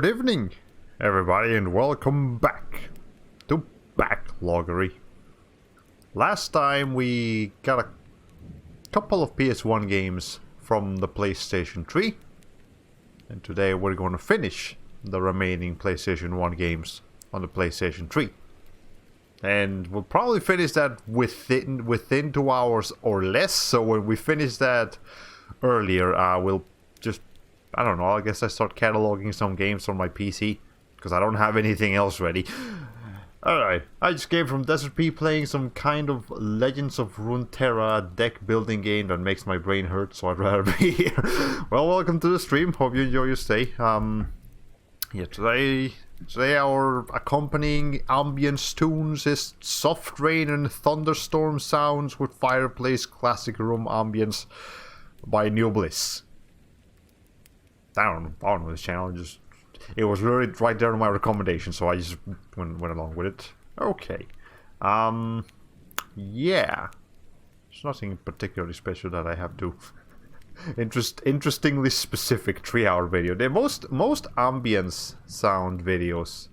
evening, everybody, and welcome back to Backloggery. Last time we got a couple of PS1 games from the PlayStation 3, and today we're going to finish the remaining PlayStation 1 games on the PlayStation 3. And we'll probably finish that within 2 hours or less, so when we finish that earlier, we'll just, I don't know, I guess I start cataloging some games on my PC, because I don't have anything else ready. Alright, I just came from Desert P playing some kind of Legends of Runeterra deck building game that makes my brain hurt, so I'd rather be here. Well, welcome to the stream, hope you enjoy your stay. Today our accompanying ambience tunes is soft rain and thunderstorm sounds with fireplace classic room ambience by New Bliss. I don't know this channel, it was really right there in my recommendation, so I just went along with it. Okay. Yeah. There's nothing particularly special that I have to... Interestingly specific 3-hour video. Most ambience sound videos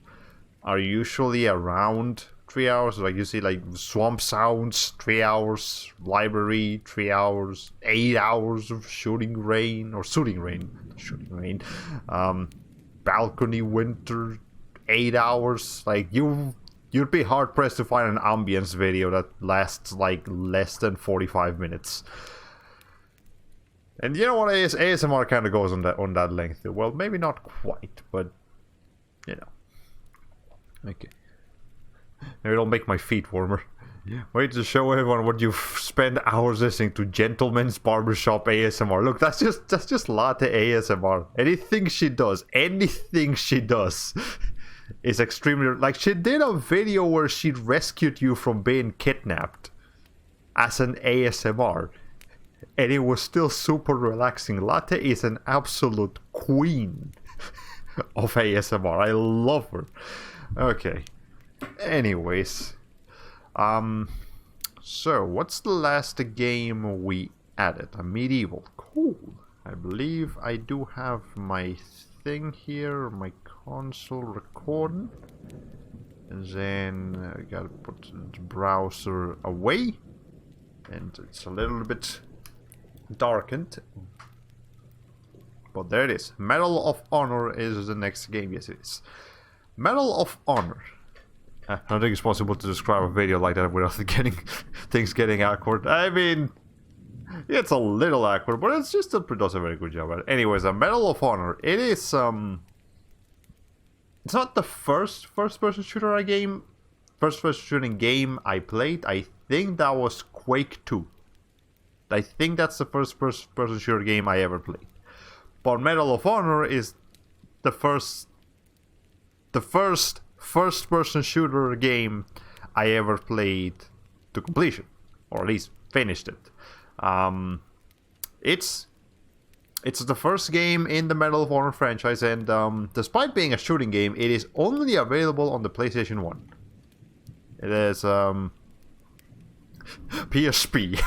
are usually around 3 hours. Like you see, like swamp sounds, 3 hours, library, 3 hours, 8 hours of shooting rain, balcony winter, 8 hours. Like you'd be hard pressed to find an ambience video that lasts like less than 45 minutes. And you know what, ASMR kind of goes on that length. Well, maybe not quite, but you know. Okay. Maybe it'll make my feet warmer. Yeah. Wait to show everyone what you've spent hours listening to. Gentleman's Barbershop ASMR. Look, that's just Latte ASMR. Anything she does is extremely... Like, she did a video where she rescued you from being kidnapped as an ASMR. And it was still super relaxing. Latte is an absolute queen of ASMR. I love her. Okay. Anyways. So, what's the last game we added? A medieval. Cool. I believe I do have my thing here, my console recording. And then I gotta put the browser away. And it's a little bit darkened. But there it is. Medal of Honor is the next game. Yes, it is. Medal of Honor. I don't think it's possible to describe a video like that without things getting awkward. I mean, it's a little awkward, but it still does a very good job at it. Anyways, a Medal of Honor. It is it's not the first-person shooting game I played. I think that was Quake 2. I think that's the first-person shooter game I ever played. But Medal of Honor is the first first-person shooter game I ever played to completion, or at least finished it. It's the first game in the Medal of Honor franchise, and despite being a shooting game, it is only available on the PlayStation 1. It is PSP.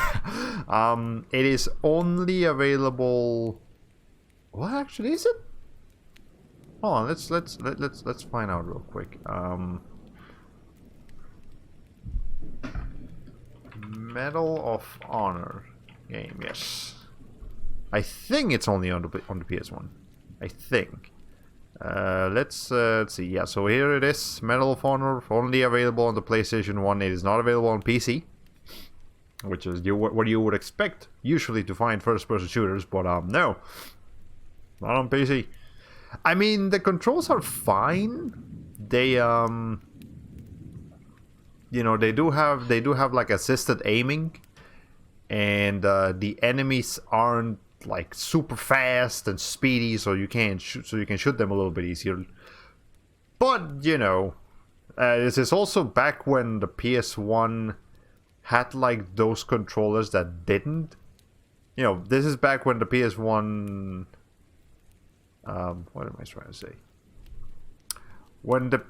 It is only available. What actually is it? Hold on, let's find out real quick. Medal of Honor game, yes. I think it's only on the PS1. I think. Let's see. Yeah, so here it is. Medal of Honor, only available on the PlayStation 1. It is not available on PC, which is what you would expect usually to find first-person shooters, but no, not on PC. I mean, the controls are fine. They you know, they do have like assisted aiming, and the enemies aren't like super fast and speedy, so you can shoot them a little bit easier. But you know, this is also back when the PS1 had like those controllers that didn't. You know, this is back when the PS1. What am I trying to say? When the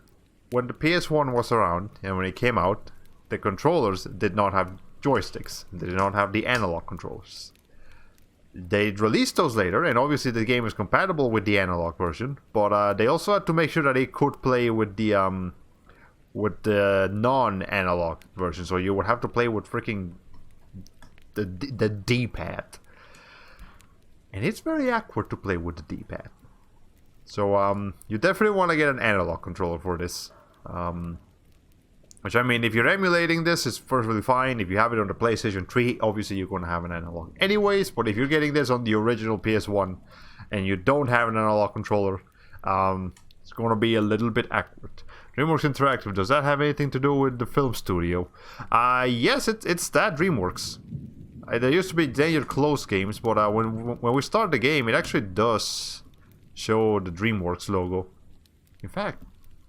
PS1 was around and when it came out, the controllers did not have joysticks. They did not have the analog controllers. they released those later, and obviously the game is compatible with the analog version, but they also had to make sure that it could play with the non-analog version, so you would have to play with freaking the D-pad. And it's very awkward to play with the D-pad. So you definitely want to get an analog controller for this. Which, I mean, if you're emulating this, it's perfectly fine. If you have it on the PlayStation 3, obviously you're going to have an analog anyways. But if you're getting this on the original PS1 and you don't have an analog controller, it's going to be a little bit awkward. DreamWorks Interactive, does that have anything to do with the film studio? Yes, it's that, DreamWorks. There used to be Danger Close games, but when we start the game, it actually does show the DreamWorks logo. In fact,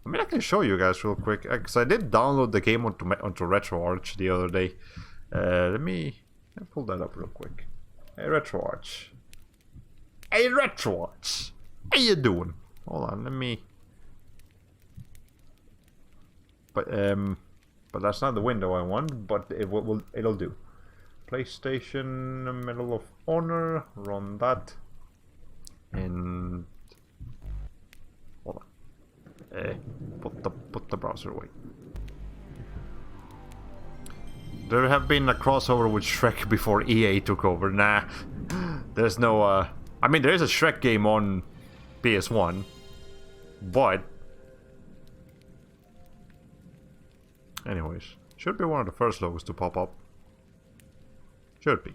I mean, I can show you guys real quick, because I did download the game onto RetroArch the other day. Let me pull that up real quick. Hey, RetroArch. Hey, RetroArch. How you doing? Hold on, let me... But that's not the window I want, but it'll do. PlayStation, Medal of Honor, run that. And... Hold on. Put the browser away. There have been a crossover with Shrek before EA took over. Nah, there's no. I mean, there is a Shrek game on PS1, but anyways, should be one of the first logos to pop up. Should be.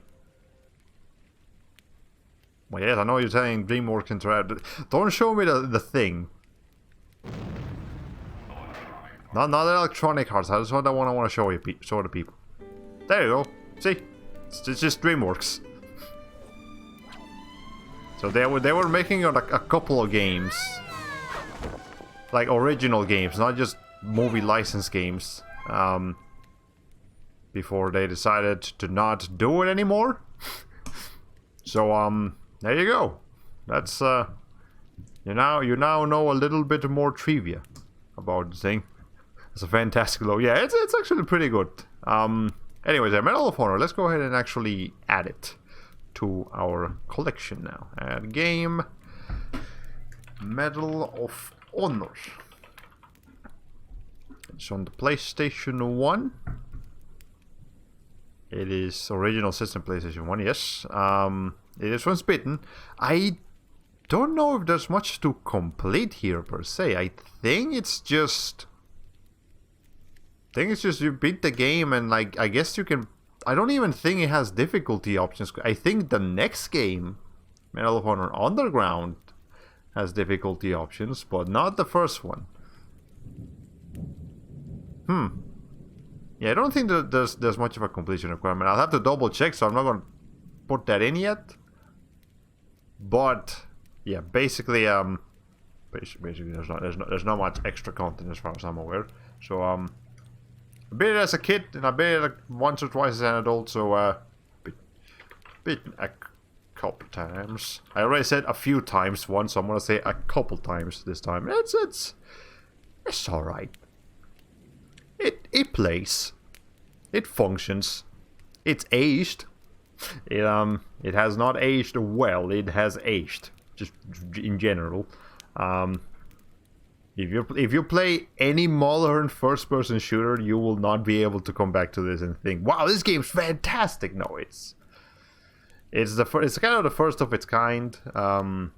Well, yes, I know you're saying DreamWorks Interactive. Don't show me the thing. Not Electronic Arts. That's what I want to show you, show the people. There you go. See, it's just DreamWorks. So they were making a couple of games, like original games, not just movie license games. Before they decided to not do it anymore. So there you go. That's you now know a little bit more trivia about the thing. It's a fantastic logo. Yeah, it's actually pretty good. Anyways, Medal of Honor. Let's go ahead and actually add it to our collection now. Add game. Medal of Honor. It's on the PlayStation 1. It is original system PlayStation 1, yes. It is once bitten. I don't know if there's much to complete here per se. I think it's just you beat the game and like I guess you can. I don't even think it has difficulty options. I think the next game, Medal of Honor Underground, has difficulty options, but not the first one. Yeah, I don't think that there's much of a completion requirement. I'll have to double check, so I'm not going to put that in yet. But yeah, basically there's not much extra content as far as I'm aware. So I beat it as a kid and I beat it like once or twice as an adult. So beat a couple times. I already said a few times once, so I'm gonna say a couple times this time. It's all right. It plays. It functions. It's aged. It has not aged well. It has aged, just in general. If you play any modern first-person shooter, you will not be able to come back to this and think, "Wow, this game's fantastic." No, it's kind of the first of its kind. You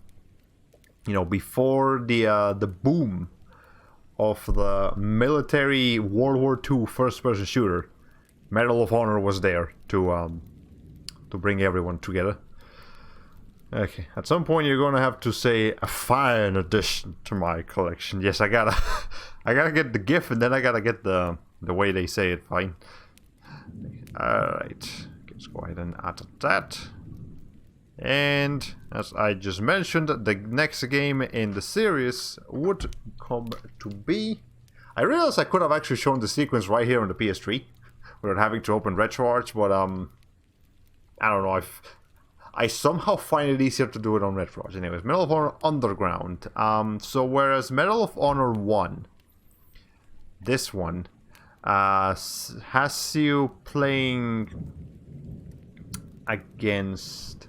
know, before the boom of the military World War II first-person shooter, Medal of Honor was there to bring everyone together. Okay, at some point you're gonna have to say a fine addition to my collection. Yes, I gotta get the GIF and then I gotta get the way they say it. Fine. All right, let's go ahead and add that. And as I just mentioned, the next game in the series would come to be... I realized I could have actually shown the sequence right here on the PS3 without having to open RetroArch, but I don't know, I somehow find it easier to do it on RetroArch. Anyways, Medal of Honor Underground. So whereas Medal of Honor 1, this one, has you playing against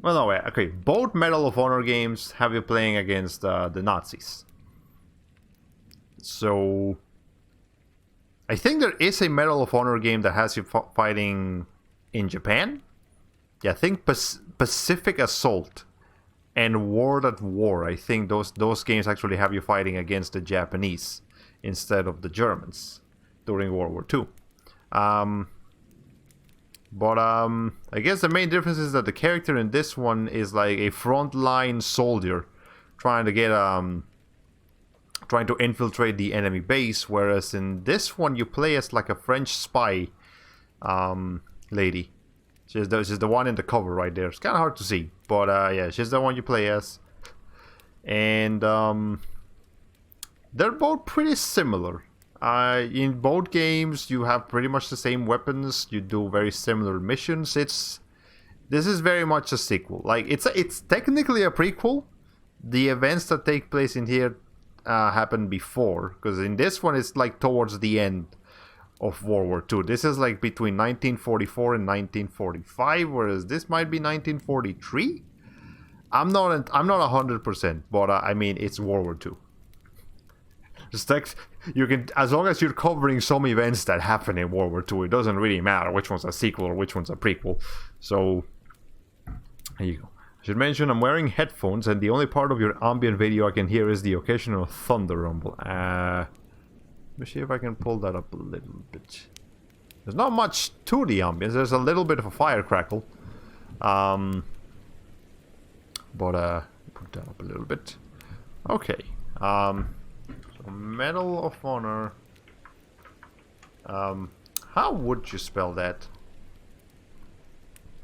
Well, no, wait. Okay, both Medal of Honor games have you playing against the Nazis. So, I think there is a Medal of Honor game that has you fighting in Japan. Yeah, I think Pacific Assault and World at War. I think those games actually have you fighting against the Japanese instead of the Germans during World War II. But I guess the main difference is that the character in this one is like a frontline soldier trying to get trying to infiltrate the enemy base, whereas in this one you play as like a French spy lady. She's the one in the cover right there. It's kind of hard to see, but yeah, she's the one you play as. And they're both pretty similar. In both games, you have pretty much the same weapons. You do very similar missions. This is very much a sequel. Like it's technically a prequel. The events that take place in here happened before, because in this one it's like towards the end of World War II. This is like between 1944 and 1945, whereas this might be 1943. I'm not 100%, but I mean it's World War II. You can, as long as you're covering some events that happen in World War II, it doesn't really matter which one's a sequel or which one's a prequel. So, there you go. I should mention I'm wearing headphones, and the only part of your ambient video I can hear is the occasional thunder rumble. Let me see if I can pull that up a little bit. There's not much to the ambience. There's a little bit of a fire crackle. But put that up a little bit. Okay. Medal of Honor. How would you spell that?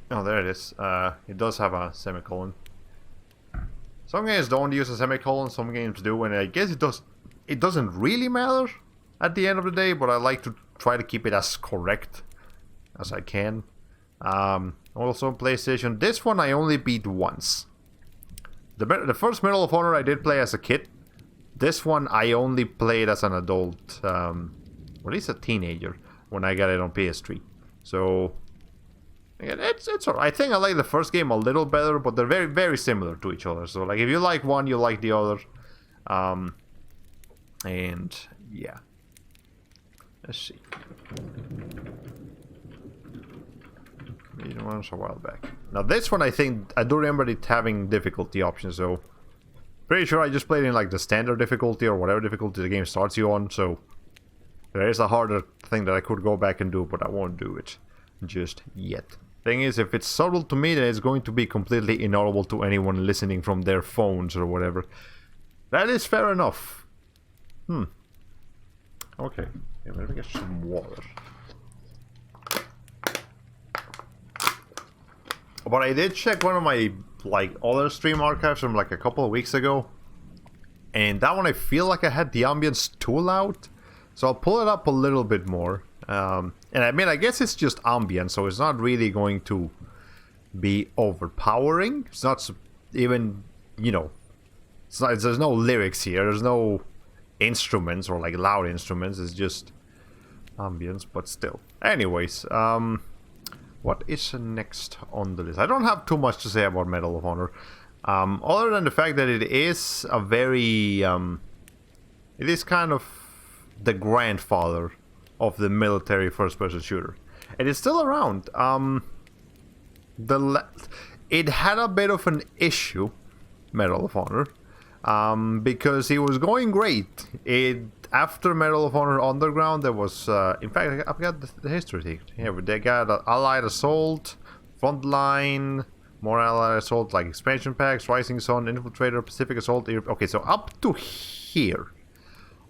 Oh, there it is. It does have a semicolon. Some games don't use a semicolon, some games do, and I guess it doesn't really matter at the end of the day, but I like to try to keep it as correct as I can. Also on PlayStation, this one I only beat once. The first Medal of Honor I did play as a kid. This one I only played as an adult, or at least a teenager, when I got it on PS3. So, again, it's alright. I think I like the first game a little better, but they're very, very similar to each other. So, like, if you like one, you like the other. And, yeah. Let's see. It was a while back. Now, this one, I think, I do remember it having difficulty options, so... Pretty sure I just played in like the standard difficulty or whatever difficulty the game starts you on, so there is a harder thing that I could go back and do, but I won't do it just yet. Thing is, if it's subtle to me, then it's going to be completely inaudible to anyone listening from their phones or whatever. That is fair enough. Okay, let me get some water. But I did check one of my other stream archives from like a couple of weeks ago, and that one I feel like I had the ambience too loud, so I'll pull it up a little bit more. And I mean, I guess it's just ambient, so it's not really going to be overpowering. It's not even, you know, there's no lyrics here, there's no instruments or like loud instruments, it's just ambience, but still. Anyways, what is next on the list? I don't have too much to say about Medal of Honor, other than the fact that it is a very, it is kind of the grandfather of the military first-person shooter. It is still around. It had a bit of an issue, Medal of Honor, because it was going great. After Medal of Honor Underground, there was, in fact, I've got the history thing here. They got Allied Assault, Frontline, more Allied Assault, like expansion packs, Rising Sun, Infiltrator, Pacific Assault. Okay, so up to here,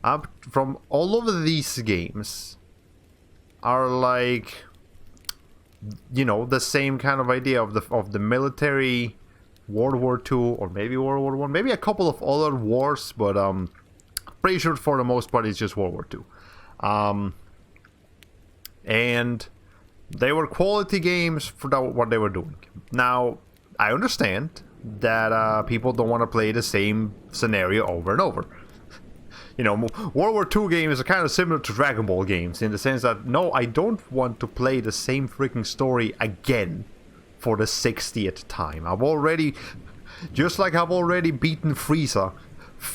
up from all of these games are like, you know, the same kind of idea of the military, World War II, or maybe World War I, maybe a couple of other wars, but pretty sure for the most part it's just World War II. And they were quality games for what they were doing. Now, I understand that people don't want to play the same scenario over and over. You know, World War II games are kind of similar to Dragon Ball games in the sense that, no, I don't want to play the same freaking story again for the 60th time. I've already, just like I've already beaten Frieza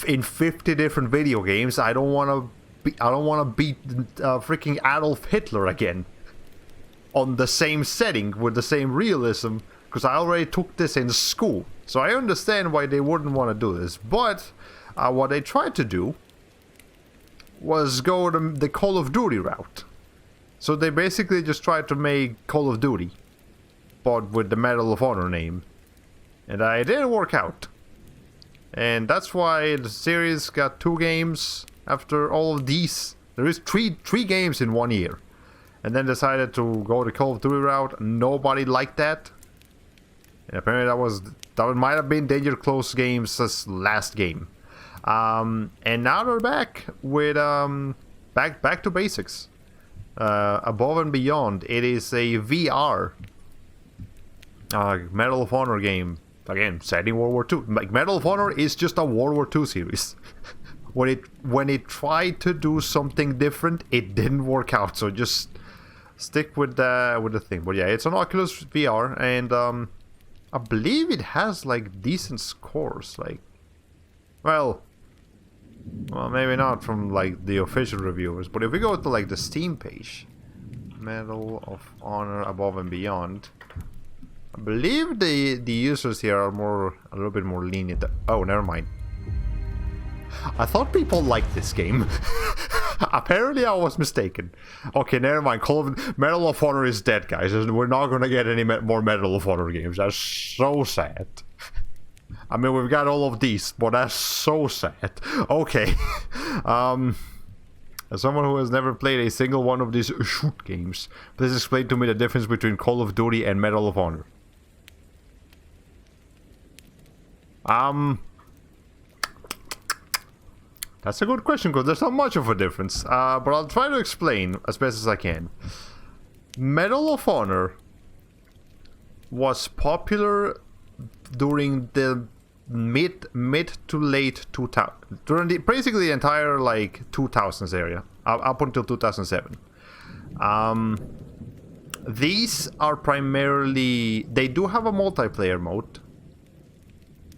in 50 different video games, I don't want to beat freaking Adolf Hitler again on the same setting with the same realism, because I already took this in school. So I understand why they wouldn't want to do this. But what they tried to do was go the Call of Duty route. So they basically just tried to make Call of Duty, but with the Medal of Honor name. And it didn't work out. And that's why the series got 2 games after all of these. There is three games in 1 year. And then decided to go the Call of Duty route. Nobody liked that. And apparently that might have been Danger Close Games' last game. And now they're back with back to basics. Above and Beyond. It is a VR Medal of Honor game. Again, set in World War II. Like, Medal of Honor is just a World War II series. when it tried to do something different, it didn't work out. So just stick with the thing. But yeah, it's on Oculus VR, and I believe it has like decent scores. Like, well, maybe not from like the official reviewers, but if we go to like the Steam page, Medal of Honor Above and Beyond, I believe the users here are a little bit more lenient. Oh, never mind. I thought people liked this game. Apparently I was mistaken. Okay, never mind. Medal of Honor is dead, guys. We're not going to get any more Medal of Honor games. That's so sad. I mean, we've got all of these, but that's so sad. Okay. As someone who has never played a single one of these shoot games, please explain to me the difference between Call of Duty and Medal of Honor. That's a good question, because there's not much of a difference. But I'll try to explain as best as I can. Medal of Honor was popular during the mid to late 2000s, during basically the entire like 2000s area, up until 2007. These are primarily, they do have a multiplayer mode,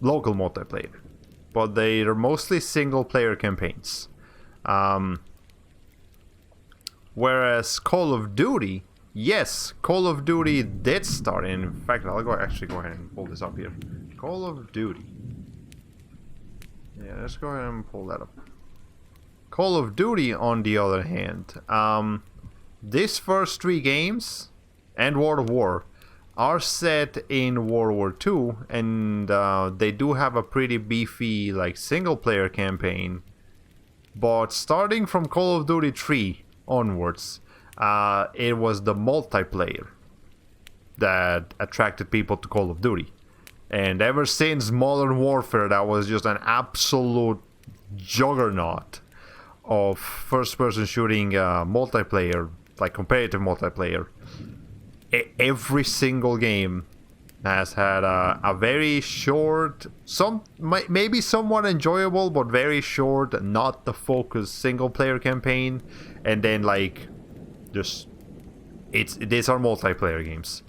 local multiplayer, but they are mostly single player campaigns. Whereas Call of Duty, yes, Call of Duty did start. In fact, I'll actually go ahead and pull this up here. Call of Duty. Yeah, let's go ahead and pull that up. Call of Duty, on the other hand, these first 3 games and World of War are set in World War II, and they do have a pretty beefy like single player campaign. But starting from Call of Duty 3 onwards, it was the multiplayer that attracted people to Call of Duty. And ever since Modern Warfare, that was just an absolute juggernaut of first-person shooting multiplayer, like competitive multiplayer. Every single game has had a very short, maybe somewhat enjoyable, but very short, not the focused single-player campaign. And then like, these are multiplayer games,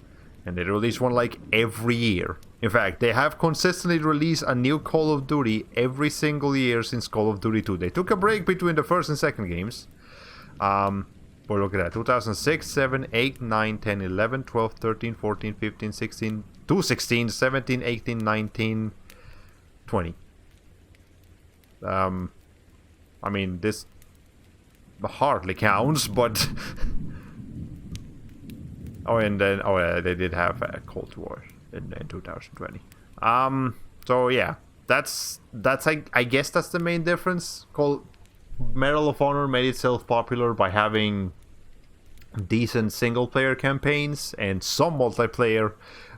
and they release one like every year. In fact, they have consistently released a new Call of Duty every single year since Call of Duty 2. They took a break between the first and second games. But look at that. 2006, 7, 8, 9, 10, 11, 12, 13, 14, 15, 16, 216, 17, 18, 19, 20. I mean, this hardly counts, but... and then they did have a Cold War in 2020. So yeah, that's I guess that's the main difference. Medal of Honor made itself popular by having decent single player campaigns and some multiplayer,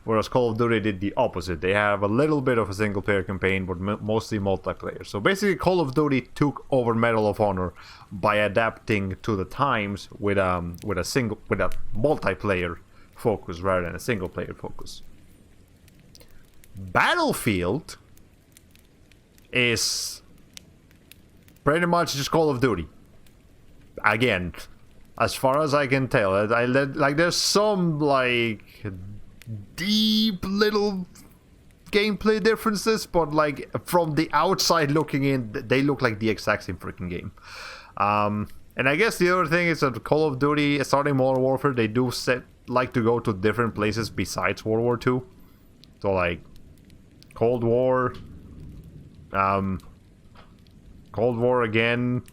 whereas Call of Duty did the opposite. They have a little bit of a single player campaign, but mostly multiplayer. So basically, Call of Duty took over Medal of Honor by adapting to the times with a multiplayer focus rather than a single player focus. Battlefield is pretty much just Call of Duty. Again, as far as I can tell, like there's some like deep little gameplay differences, but like from the outside looking in, they look like the exact same freaking game. And I guess the other thing is that Call of Duty, starting Modern Warfare, they do like to go to different places besides World War II. So like Cold War, Cold War again.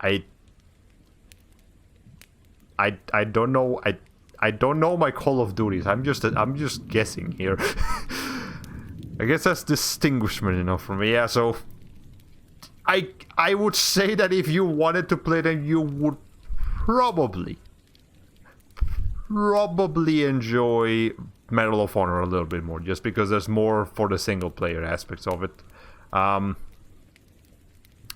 I don't know. I don't know my Call of Duties. I'm just guessing here. I guess that's distinguishment enough for me. Yeah, so I would say that if you wanted to play them, you would probably enjoy Medal of Honor a little bit more, just because there's more for the single player aspects of it. And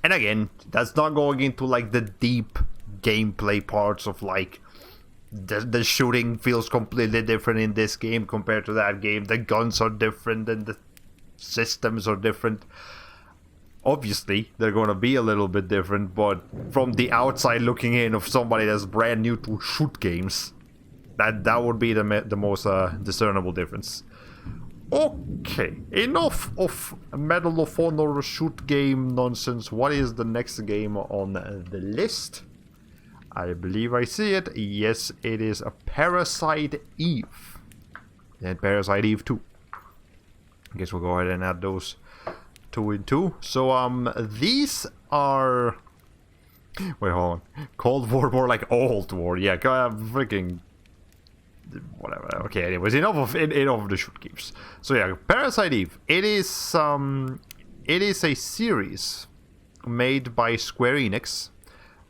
again, that's not going into like the deep gameplay parts of like the shooting feels completely different in this game compared to that game. The guns are different and the systems are different. Obviously, they're going to be a little bit different, but from the outside looking in of somebody that's brand new to shoot games, that would be the most discernible difference. Okay, enough of Medal of Honor shoot game nonsense. What is the next game on the list? I believe I see it. Yes, it is a Parasite Eve. And Parasite Eve 2. I guess we'll go ahead and add those 2 and 2. So, these are... Wait, hold on. Cold War, more like Old War. Yeah, freaking... Whatever. Okay, anyways, enough of the shoot games. So yeah, Parasite Eve. It is a series made by Square Enix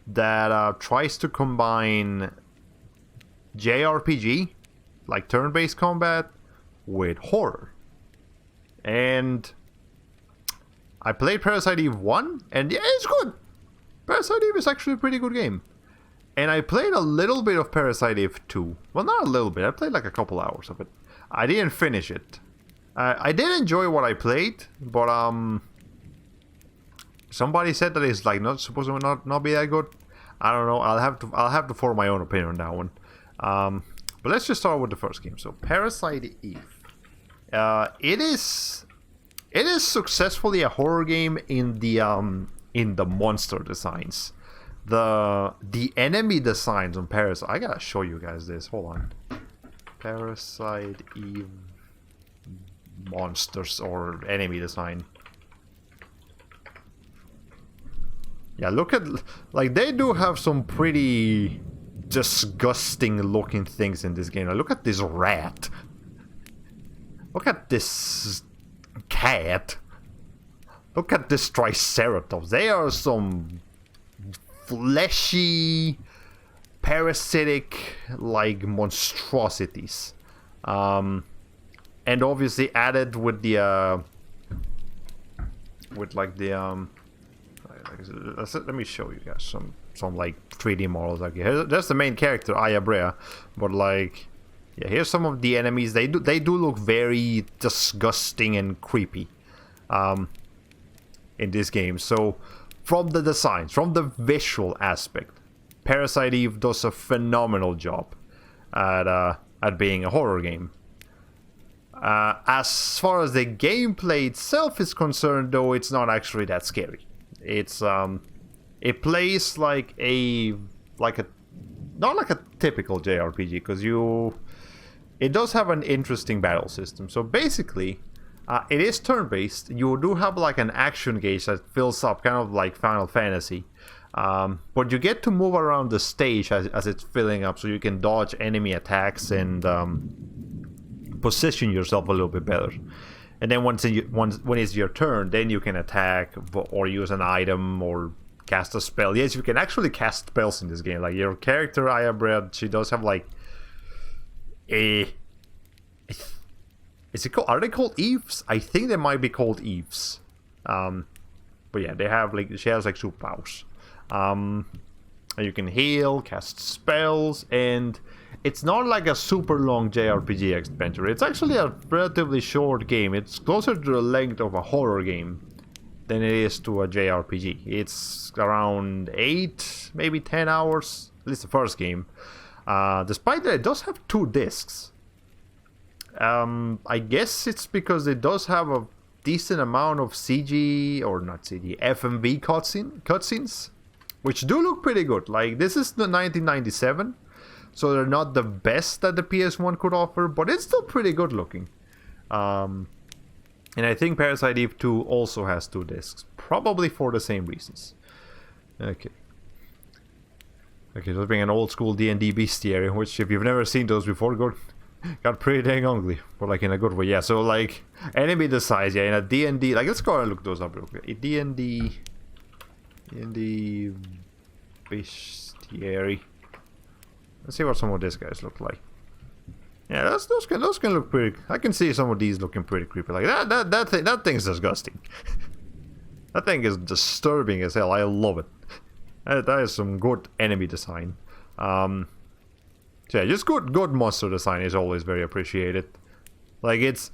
that tries to combine JRPG, like turn-based combat, with horror. And I played Parasite Eve 1, and yeah, it's good. Parasite Eve is actually a pretty good game. And I played a little bit of Parasite Eve 2. Well, not a little bit. I played like a couple hours of it. I didn't finish it. I did enjoy what I played, but somebody said that it's like not supposed to not be that good. I don't know. I'll have to form my own opinion on that one. But let's just start with the first game. So Parasite Eve. It is successfully a horror game in the monster designs. The enemy designs on Parasite. I gotta show you guys this. Hold on. Parasite Eve monsters or enemy design. Yeah, look at, like, they do have some pretty disgusting looking things in this game. Now, look at this rat. Look at this cat. Look at this triceratops. They are some fleshy, parasitic, like, monstrosities. And obviously added with the let me show you guys some like 3D models. Like, there's the main character, Ayabrea, but like, yeah, here's some of the enemies. They do look very disgusting and creepy in this game. So from the designs, from the visual aspect, Parasite Eve does a phenomenal job at being a horror game. As far as the gameplay itself is concerned, though, it's not actually that scary. It's it plays like not like a typical JRPG, because it does have an interesting battle system. So basically, it is turn-based. You do have like an action gauge that fills up, kind of like Final Fantasy. But you get to move around the stage as it's filling up, so you can dodge enemy attacks and position yourself a little bit better. And then when it's your turn, then you can attack or use an item or cast a spell. Yes, you can actually cast spells in this game. Like, your character, Ayabrea, she does have like is it called? Are they called Eves? I think they might be called Eves. But yeah, they have like, she has like superpowers. You can heal, cast spells, and it's not like a super long JRPG adventure. It's actually a relatively short game. It's closer to the length of a horror game than it is to a JRPG. It's around 8, maybe 10 hours, at least the first game. Despite that, it does have 2 discs. I guess it's because it does have a decent amount of CG, or not CG, FMV cutscenes, which do look pretty good. Like, this is the 1997, so they're not the best that the PS1 could offer, but it's still pretty good looking. And I think Parasite Eve 2 also has 2 discs, probably for the same reasons. Okay, let's bring an old school D&D bestiary, which if you've never seen those before, got pretty dang ugly, but like in a good way. Yeah, so like enemy the size, yeah, in a D&D, like let's go and look those up real quick. D&D bestiary. Let's see what some of these guys look like. Yeah, those can look pretty. I can see some of these looking pretty creepy. Like that thing's disgusting. That thing is disturbing as hell. I love it. That is some good enemy design. So yeah, just good monster design is always very appreciated. Like it's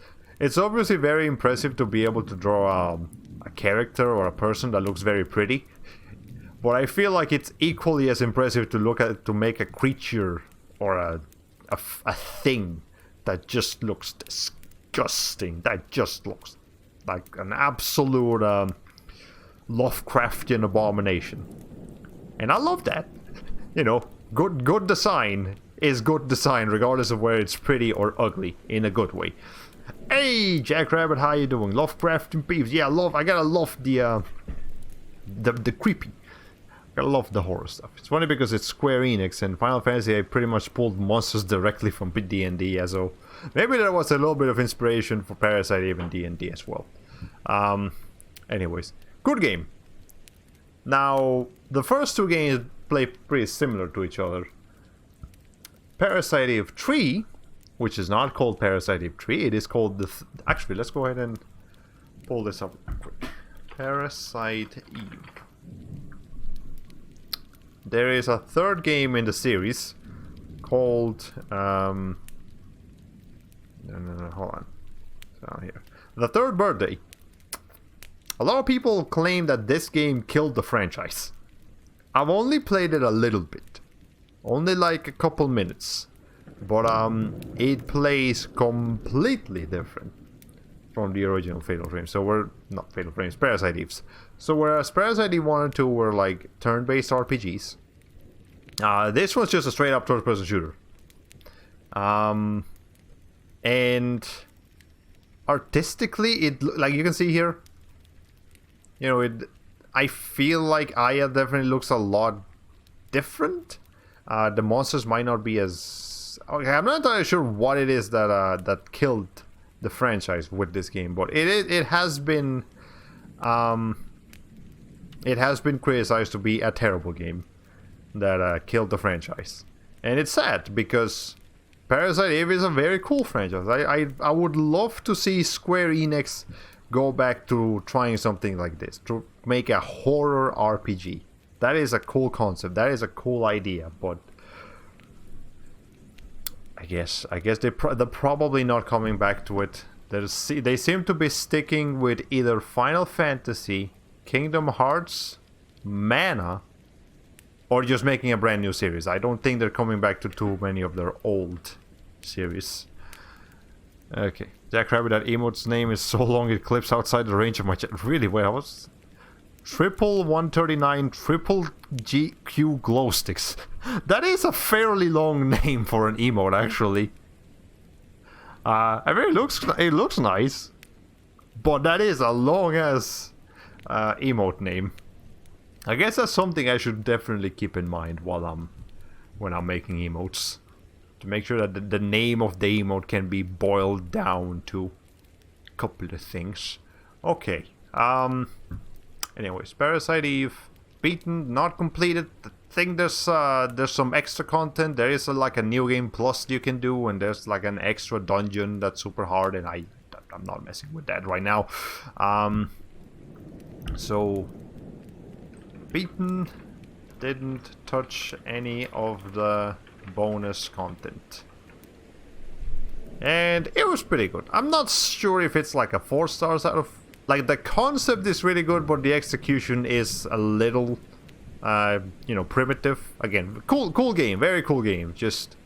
obviously very impressive to be able to draw a character or a person that looks very pretty. But I feel like it's equally as impressive to make a creature or a thing that just looks disgusting. That just looks like an absolute Lovecraftian abomination. And I love that. You know, good design is good design regardless of whether it's pretty or ugly in a good way. Hey, Jackrabbit, how you doing? Lovecraftian peeps. Yeah, I gotta love the creepy. I love the horror stuff. It's funny because it's Square Enix, and Final Fantasy I pretty much pulled monsters directly from D&D, yeah, so maybe there was a little bit of inspiration for Parasite Eve and D&D as well. Anyways, good game. Now, the first 2 games play pretty similar to each other. Parasite Eve 3, which is not called Parasite Eve 3, it is called actually, let's go ahead and pull this up quick. Parasite Eve. There is a 3rd game in the series called no, hold on. It's down here. The Third Birthday. A lot of people claim that this game killed the franchise. I've only played it a little bit. Only like a couple minutes. But it plays completely different from the original Fatal Frames. So we're not Fatal Frames, Parasite Eves. So whereas Parasite Eve 1 and 2 were like turn-based RPGs, this one's just a straight-up third-person shooter. And artistically, it like you can see here, you know, I feel like Aya definitely looks a lot different. The monsters might not be as okay. I'm not entirely sure what it is that killed the franchise with this game, but it has been criticized to be a terrible game that killed the franchise, and it's sad because Parasite Eve is a very cool franchise. I would love to see Square Enix go back to trying something like this, to make a horror RPG. That is a cool concept. That is a cool idea, but I guess they're probably not coming back to it. They seem to be sticking with either Final Fantasy, Kingdom Hearts, Mana, or just making a brand new series. I don't think they're coming back to too many of their old series. Okay, Jackrabbit, that emote's name is so long it clips outside the range of my chat. Really? Wait, I was... Triple 139 Triple GQ Glow Sticks. That is a fairly long name for an emote, actually. I mean, it looks nice, but that is a long ass emote name. I guess that's something I should definitely keep in mind when I'm making emotes, to make sure that the name of the emote can be boiled down to a couple of things. Okay. Anyways, Parasite Eve, beaten, not completed. I think there's some extra content. There is like a new game plus you can do, and there's like an extra dungeon that's super hard, and I'm not messing with that right now. So beaten, didn't touch any of the bonus content, and it was pretty good. I'm not sure if it's like a 4 stars out of. Like, the concept is really good, but the execution is a little You know, primitive. Again, cool game, very cool game. Just,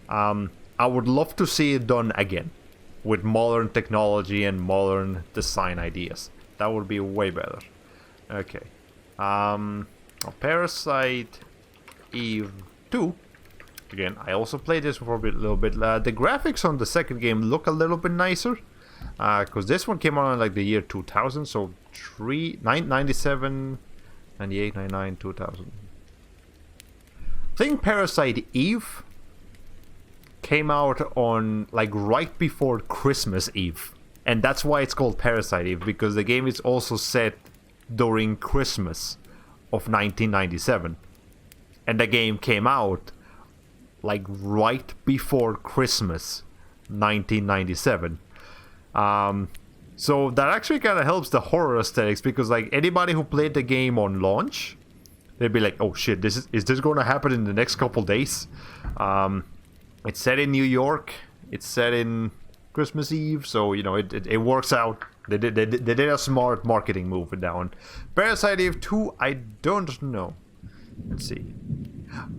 I would love to see it done again with modern technology and modern design ideas. That would be way better. Okay. Parasite Eve 2. Again, I also played this for a little bit. The graphics on the second game look a little bit nicer. Because this one came out in like the year 2000. So 97, 98, 99, 2000. I think Parasite Eve came out on like right before Christmas Eve. And that's why it's called Parasite Eve. Because the game is also set during Christmas of 1997. And the game came out like right before Christmas 1997. So that actually kind of helps the horror aesthetics, because like anybody who played the game on launch, they'd be like, oh shit, is this going to happen in the next couple days? It's set in New York, it's set in Christmas Eve, so you know it works out. They did a smart marketing move with that one. Parasite Eve 2, I don't know. Let's see.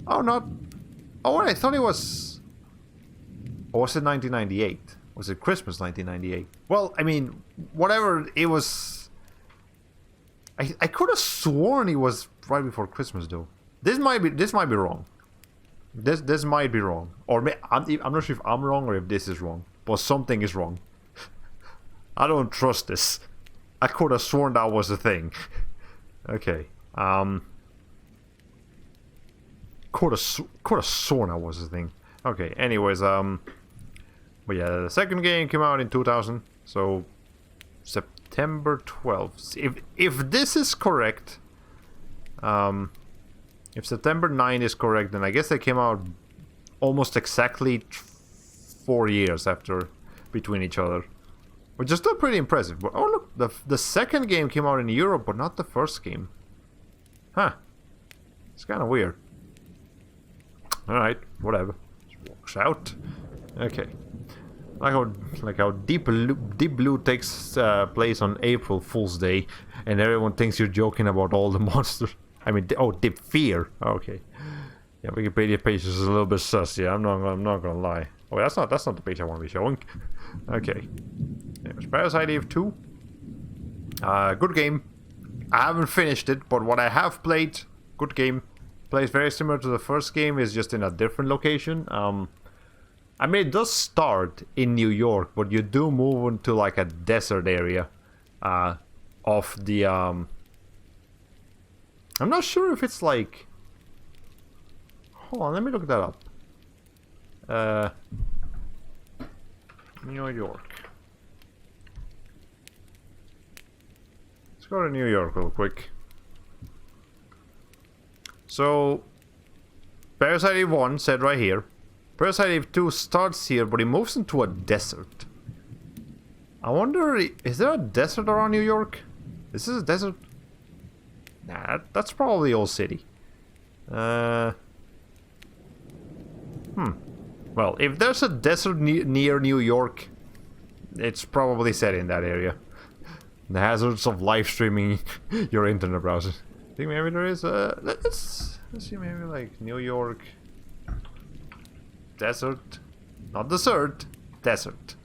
Oh, I thought it was... Or was it 1998? Was it Christmas 1998? Well, I mean, whatever it was... I could have sworn it was right before Christmas, though. This might be wrong. This might be wrong. Or I'm not sure if I'm wrong or if this is wrong. But something is wrong. I don't trust this. I could have sworn that was a thing. Okay. Could have sworn that was a thing. Okay. Anyways, but yeah, the second game came out in 2000. So September 12th. If this is correct, if September 9 is correct, then I guess they came out almost exactly 4 years after between each other. Which is still pretty impressive. But, oh look, the second game came out in Europe, but not the first game. Huh. It's kind of weird. Alright, whatever. Just works out. Okay. Like how Deep Blue takes place on April Fool's Day, and everyone thinks you're joking about all the monsters. I mean, Deep Fear. Okay. Yeah, Wikipedia page is a little bit sus. Yeah, I'm not gonna lie. Oh, that's not the page I want to be showing. Okay. There's Parasite Eve 2. Good game. I haven't finished it, but what I have played, good game. Plays very similar to the first game, is just in a different location. I mean, it does start in New York, but you do move into like a desert area of the... I'm not sure if it's like... Hold on, let me look that up. New York. Let's go to New York real quick. So, Parasite Eve 1 said right here. Parasite Eve 2 starts here, but it moves into a desert. I wonder, is there a desert around New York? Is this a desert? Nah, that's probably Old City. Well, if there's a desert near New York, it's probably set in that area. The hazards of live streaming your internet browser. I think maybe there is a... Let's see, maybe like New York... Desert. Not desert. Desert.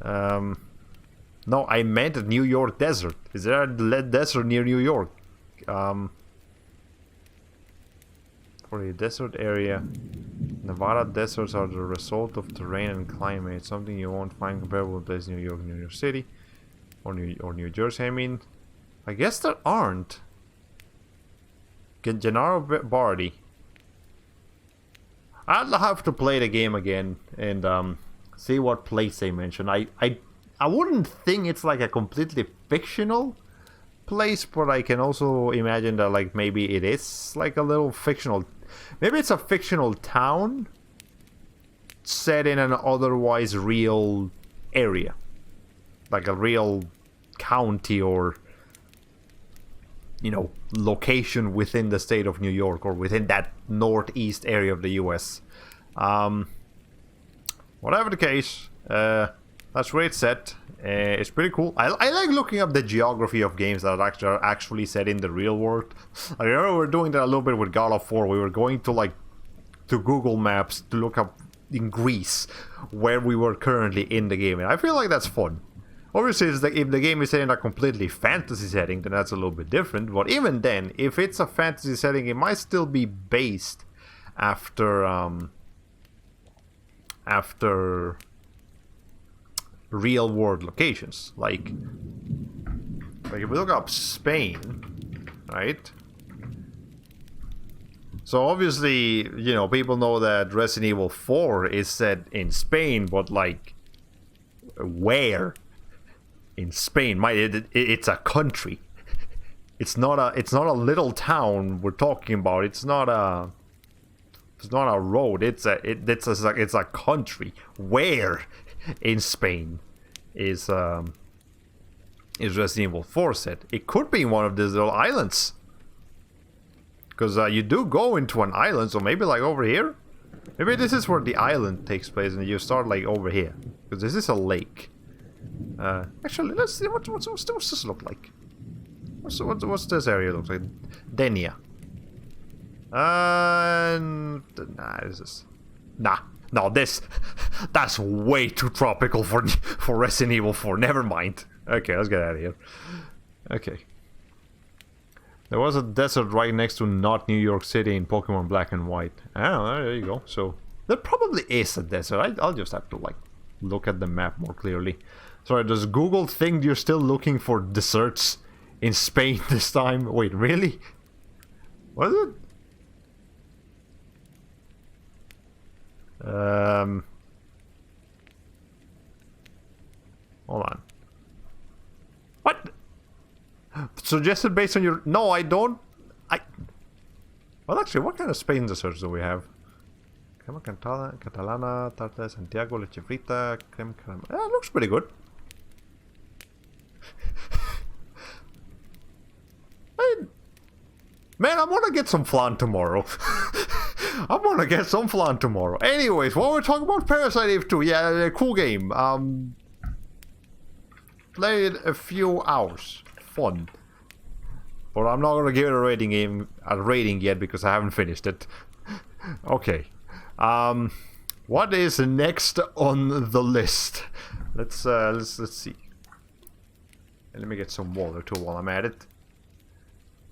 No, I meant New York desert. Is there a desert near New York? For a desert area, Nevada deserts are the result of terrain and climate. Something you won't find comparable to New York, New York City, or New Jersey. I mean, I guess there aren't. Gennaro Bardi. I'll have to play the game again and see what place they mention. I wouldn't think it's like a completely fictional place, but I can also imagine that like maybe it is like a little fictional. Maybe it's a fictional town set in an otherwise real area, like a real county or, you know, location within the state of New York or within that northeast area of the US. Whatever the case, I That's where it's set. It's pretty cool. I like looking up the geography of games that are actually set in the real world. I remember we were doing that a little bit with God of War. We were going to to Google Maps to look up in Greece where we were currently in the game, and I feel like that's fun. Obviously, if the game is set in a completely fantasy setting, then that's a little bit different. But even then, if it's a fantasy setting, it might still be based after real world locations. Like if we look up Spain, right? So obviously, you know, people know that Resident Evil 4 is set in Spain, but like, where in Spain? It's a country. It's not a little town we're talking about. It's not a road. It's a country. Where in Spain is Resident Evil 4 set? It could be one of these little islands, because you do go into an island. So maybe like over here. Maybe this is where the island takes place, and you start like over here, because this is a lake. Actually, let's see what's this look like. What's this area look like? Denia. No, that's way too tropical for Resident Evil 4. Never mind. Okay, let's get out of here. Okay. There was a desert right next to not New York City in Pokemon Black and White. Oh, there you go. So there probably is a desert. I'll just have to like look at the map more clearly. Sorry, does Google think you're still looking for deserts in Spain this time? Wait, really? What is it? Hold on. What? Suggested based on your... No, I don't... Well, actually, what kind of Spain desserts do we have? Crema catalana, tarta de Santiago, leche frita, creme caramel. Yeah, it looks pretty good. Man, I'm gonna get some flan tomorrow. I'm gonna get some flan tomorrow. Anyways, what we're talking about, Parasite Eve 2. Yeah, cool game. Played a few hours. Fun. But I'm not gonna give it a rating yet because I haven't finished it. Okay. What is next on the list? Let's see. Let me get some water too while I'm at it.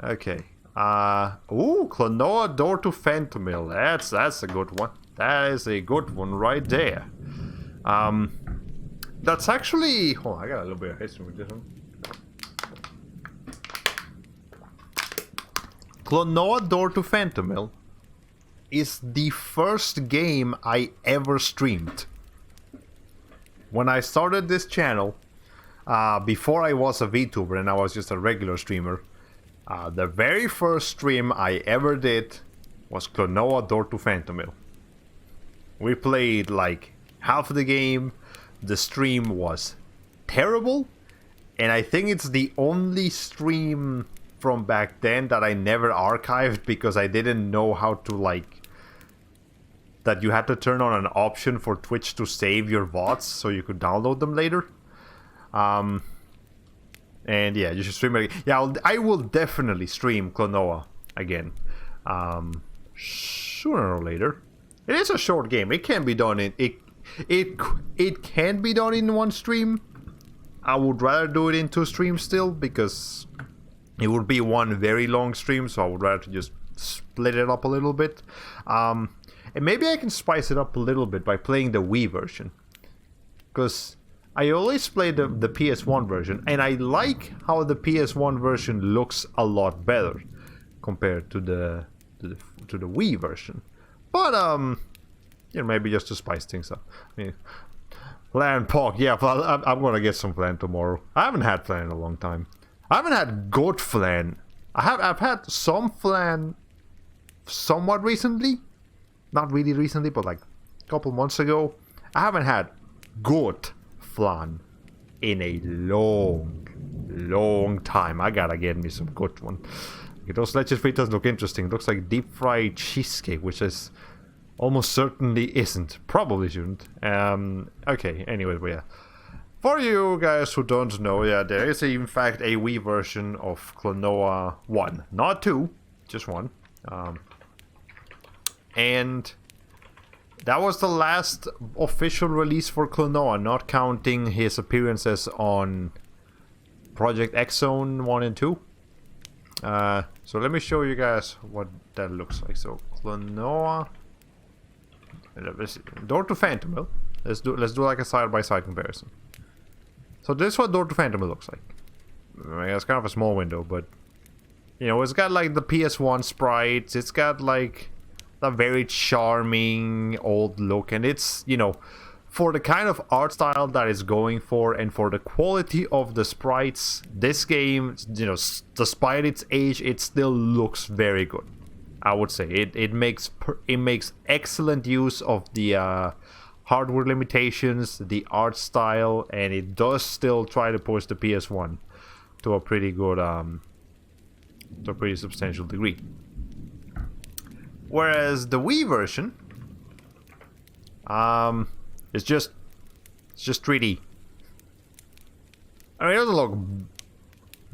Okay. Klonoa Door to Phantomil. That's a good one. That is a good one right there. That's actually... Hold on, I got a little bit of history with this one. Klonoa Door to Phantomil is the first game I ever streamed. When I started this channel, before I was a VTuber and I was just a regular streamer, the very first stream I ever did was Klonoa Door to Phantomil. We played like half of the game. The stream was terrible, and I think it's the only stream from back then that I never archived because I didn't know how to like... that you had to turn on an option for Twitch to save your VODs so you could download them later. And yeah, you should stream it. Yeah, I will definitely stream Klonoa again. Sooner or later. It is a short game. It can be done in... It can be done in one stream. I would rather do it in 2 streams still, because it would be one very long stream, so I would rather just split it up a little bit. And maybe I can spice it up a little bit by playing the Wii version, because I always play the PS1 version, and I like how the PS1 version looks a lot better compared to the Wii version. But you know, maybe just to spice things up. I mean, flan pork, yeah. Well, I'm gonna get some flan tomorrow. I haven't had flan in a long time. I haven't had good flan. I've had some flan somewhat recently, not really recently, but like a couple months ago. I haven't had good flan in a long time. I gotta get me some good one. Those leche fritas look interesting. It looks like deep fried cheesecake, which is almost certainly isn't. Probably shouldn't. Okay, anyway, but yeah. For you guys who don't know, yeah, there is in fact a Wii version of Klonoa 1. Not 2, just 1. And that was the last official release for Klonoa, not counting his appearances on Project X Zone 1 and 2. So let me show you guys what that looks like. So Klonoa, Door to Phantom Mill. Let's do like a side-by-side comparison. So this is what Door to Phantom Mill looks like. I mean, it's kind of a small window, but you know, it's got like the PS1 sprites. It's got like a very charming old look, and it's, you know, for the kind of art style that it's going for and for the quality of the sprites, this game, you know, despite its age, it still looks very good. I would say it makes excellent use of the hardware limitations, the art style, and it does still try to push the PS1 to a pretty good, to a pretty substantial degree. Whereas the Wii version, it's just 3D. I mean, it doesn't look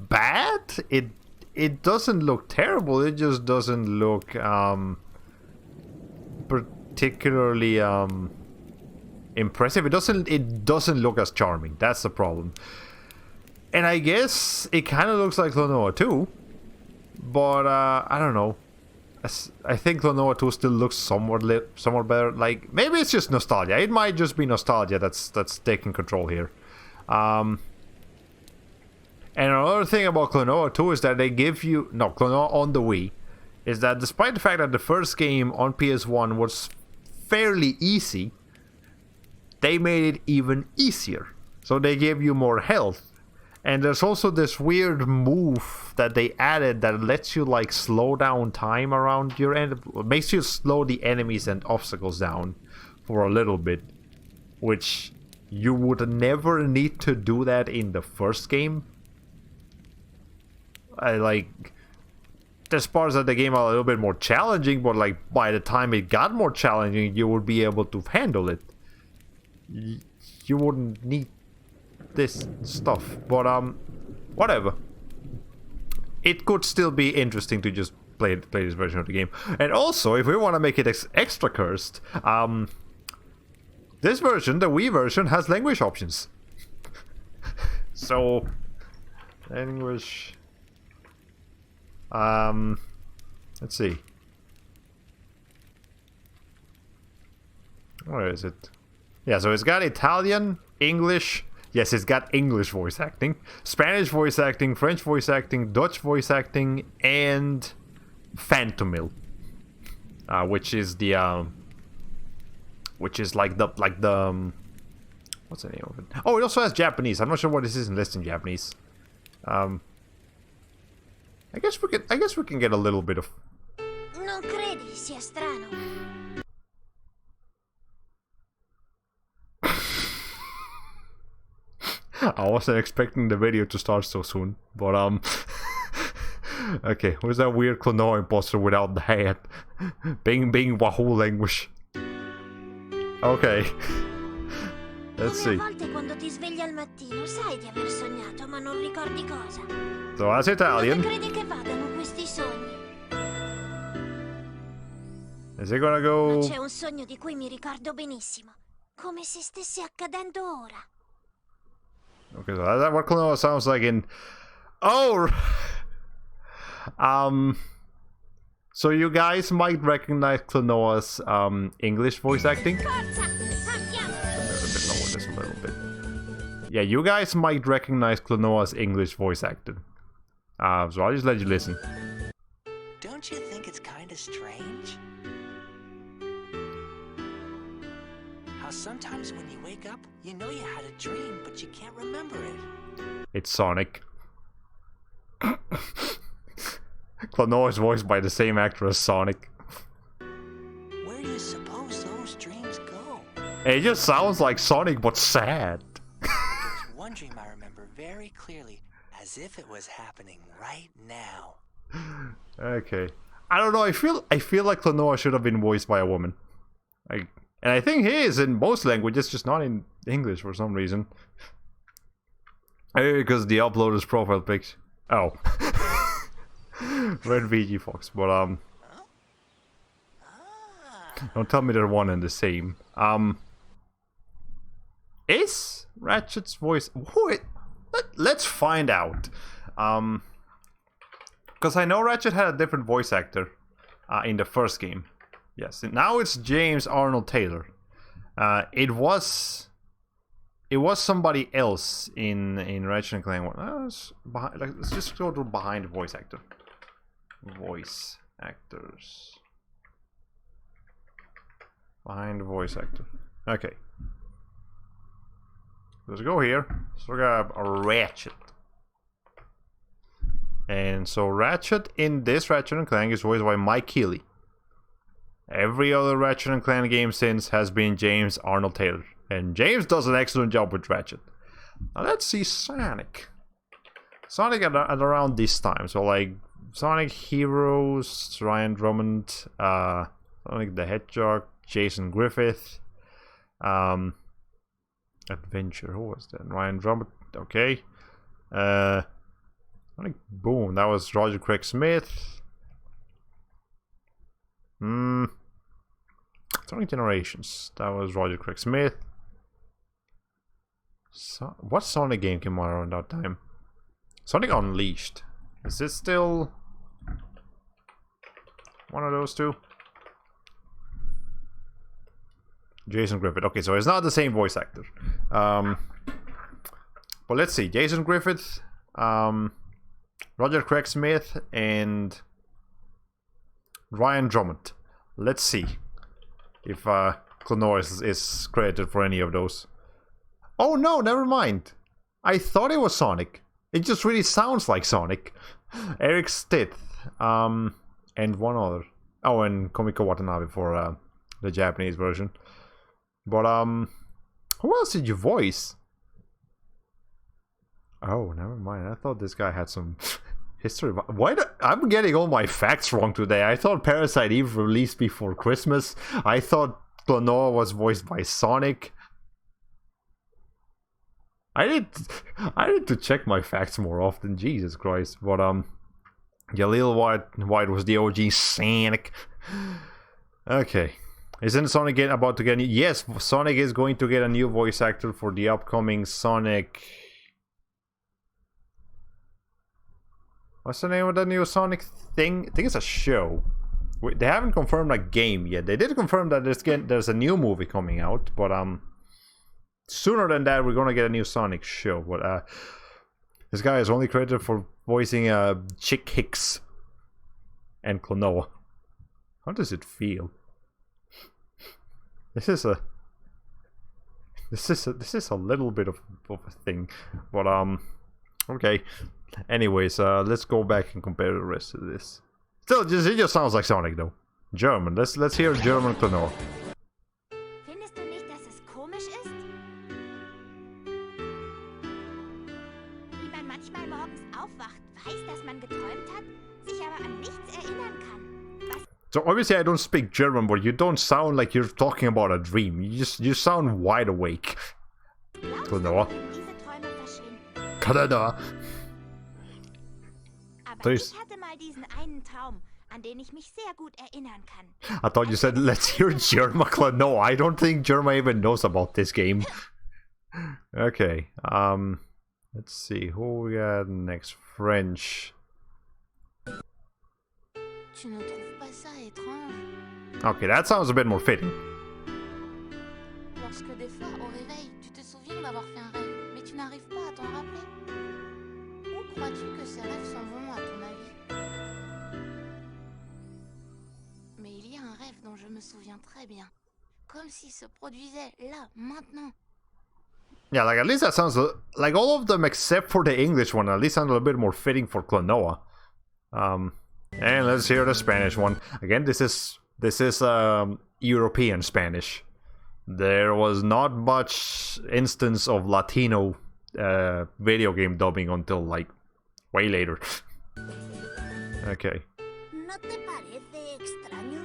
bad. It doesn't look terrible. It just doesn't look particularly impressive. It doesn't look as charming. That's the problem. And I guess it kind of looks like Klonoa 2, but I don't know. I think Klonoa 2 still looks somewhat better. Like, maybe it's just nostalgia. It might just be nostalgia that's taking control here. And another thing about Klonoa 2 is that they give you... No, Klonoa on the Wii. Is that despite the fact that the first game on PS1 was fairly easy, they made it even easier. So they gave you more health. And there's also this weird move that they added that lets you like slow down time around your end. Makes you slow the enemies and obstacles down for a little bit. Which you would never need to do that in the first game. There's parts of the game are a little bit more challenging, but like by the time it got more challenging, you would be able to handle it. You wouldn't need this stuff, but whatever. It could still be interesting to just play this version of the game. And also, if we want to make it extra cursed, this version, the Wii version, has language options. So, language. Let's see. Where is it? Yeah, so it's got Italian, English. Yes, it's got English voice acting, Spanish voice acting, French voice acting, Dutch voice acting, and Phantom Mill, which is the what's the name of it? Oh, it also has Japanese. I'm not sure what this is listed in Japanese. I guess we can get a little bit of. Non credi sia strano? I wasn't expecting the video to start so soon, but okay, who's that weird Klonoa imposter without the hat? Being Wahoo language. Okay. Let's see. So that's Italian. Is it gonna go? C'è un sogno di cui mi ricordo benissimo, come se stesse accadendo ora. Okay, so that's what Klonoa sounds like in... Oh! So you guys might recognize Klonoa's English voice acting. Yeah, you guys might recognize Klonoa's English voice acting. So I'll just let you listen. Don't you think it's kind of strange? Sometimes when you wake up, you know you had a dream, but you can't remember it. It's Sonic. Klonoa is voiced by the same actor as Sonic. Where do you suppose those dreams go? It just sounds like Sonic, but sad. There's one dream I remember very clearly, as if it was happening right now. Okay. I don't know, I feel like Klonoa should have been voiced by a woman. And I think he is in most languages, just not in English for some reason. Because the uploader's profile pics. Oh. Red VG Fox, but don't tell me they're one and the same. Is Ratchet's voice? Let's find out. Because I know Ratchet had a different voice actor in the first game. Yes, now it's James Arnold Taylor. It was somebody else in Ratchet and Clank 1. Let's just go to behind voice actor. Voice actors. Behind voice actor. Okay. Let's go here. So we got a Ratchet. And so Ratchet in this Ratchet and Clank is voiced by Mike Keeley. Every other Ratchet and Clank game since has been James Arnold Taylor. And James does an excellent job with Ratchet. Now let's see Sonic. Sonic at around this time. So like Sonic Heroes, Ryan Drummond, Sonic the Hedgehog, Jason Griffith, Adventure, who was that? Ryan Drummond, okay. Sonic Boom, that was Roger Craig Smith. Sonic Generations, that was Roger Craig Smith. So, what Sonic game came out around that time? Sonic Unleashed. Is it still one of those two? Jason Griffith. Okay, so it's not the same voice actor. But let's see. Jason Griffith, Roger Craig Smith, and Ryan Drummond. Let's see if Klonoa is credited for any of those. Oh no, never mind. I thought it was Sonic. It just really sounds like Sonic. Eric Stith, and one other. Oh, and Komiko Watanabe for the Japanese version. But who else did you voice? Oh, never mind. I thought this guy had some history. Why? I'm getting all my facts wrong today. I thought Parasite Eve released before Christmas. I thought Klonoa was voiced by Sonic. I need to check my facts more often. Jesus Christ. But Jaleel White was the OG Sonic. Okay. Isn't Sonic about to get a new... Yes, Sonic is going to get a new voice actor for the upcoming Sonic... What's the name of the new Sonic thing? I think it's a show. They haven't confirmed a game yet. They did confirm that there's a new movie coming out, but sooner than that we're gonna get a new Sonic show. But this guy is only credited for voicing Chick Hicks and Klonoa. How does it feel? This is a little bit of a thing, but okay. Anyways, let's go back and compare the rest of this. Still, it just sounds like Sonic though. German. Let's hear German Klonoa. Findest du nicht, dass es komisch ist? Wie man manchmal morgens aufwacht, weiß, dass man geträumt hat, sich aber an nichts erinnern kann. So obviously I don't speak German, but you don't sound like you're talking about a dream. You sound wide awake. Klonoa. Klonoa. Aber ich hatte mal diesen einen Traum, an den ich mich sehr gut erinnern kann. I thought you said let's hear German Klonoa. I don't think German even knows about this game. Okay. Let's see who we got next. French. Tu ne trouves pas ça étrange? Okay, that sounds a bit more fitting. Lorsque des fois, au réveil, tu te souviens d'avoir fait un rêve, mais tu n'arrives pas à t'en rappeler. Où crois-tu que ces rêves s'en vont, à ton avis? Mais il y a un rêve dont je me souviens très bien. Comme s'il se produisait là, maintenant. Yeah, like at least that sounds like all of them except for the English one. At least sound a little bit more fitting for Klonoa. And let's hear the Spanish one. Again, this is European Spanish. There was not much instance of Latino video game dubbing until like way later. Okay. ¿No te parece extraño?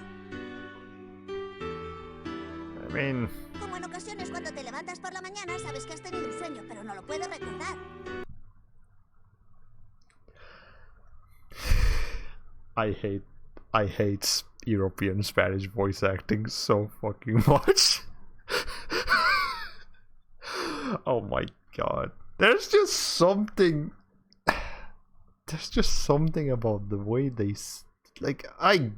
I mean... Como en ocasiones cuando te levantas por la mañana sabes que has tenido un sueño, pero no lo puedes recordar. I hate European Spanish voice acting so fucking much. Oh my god. There's just something about the way they like I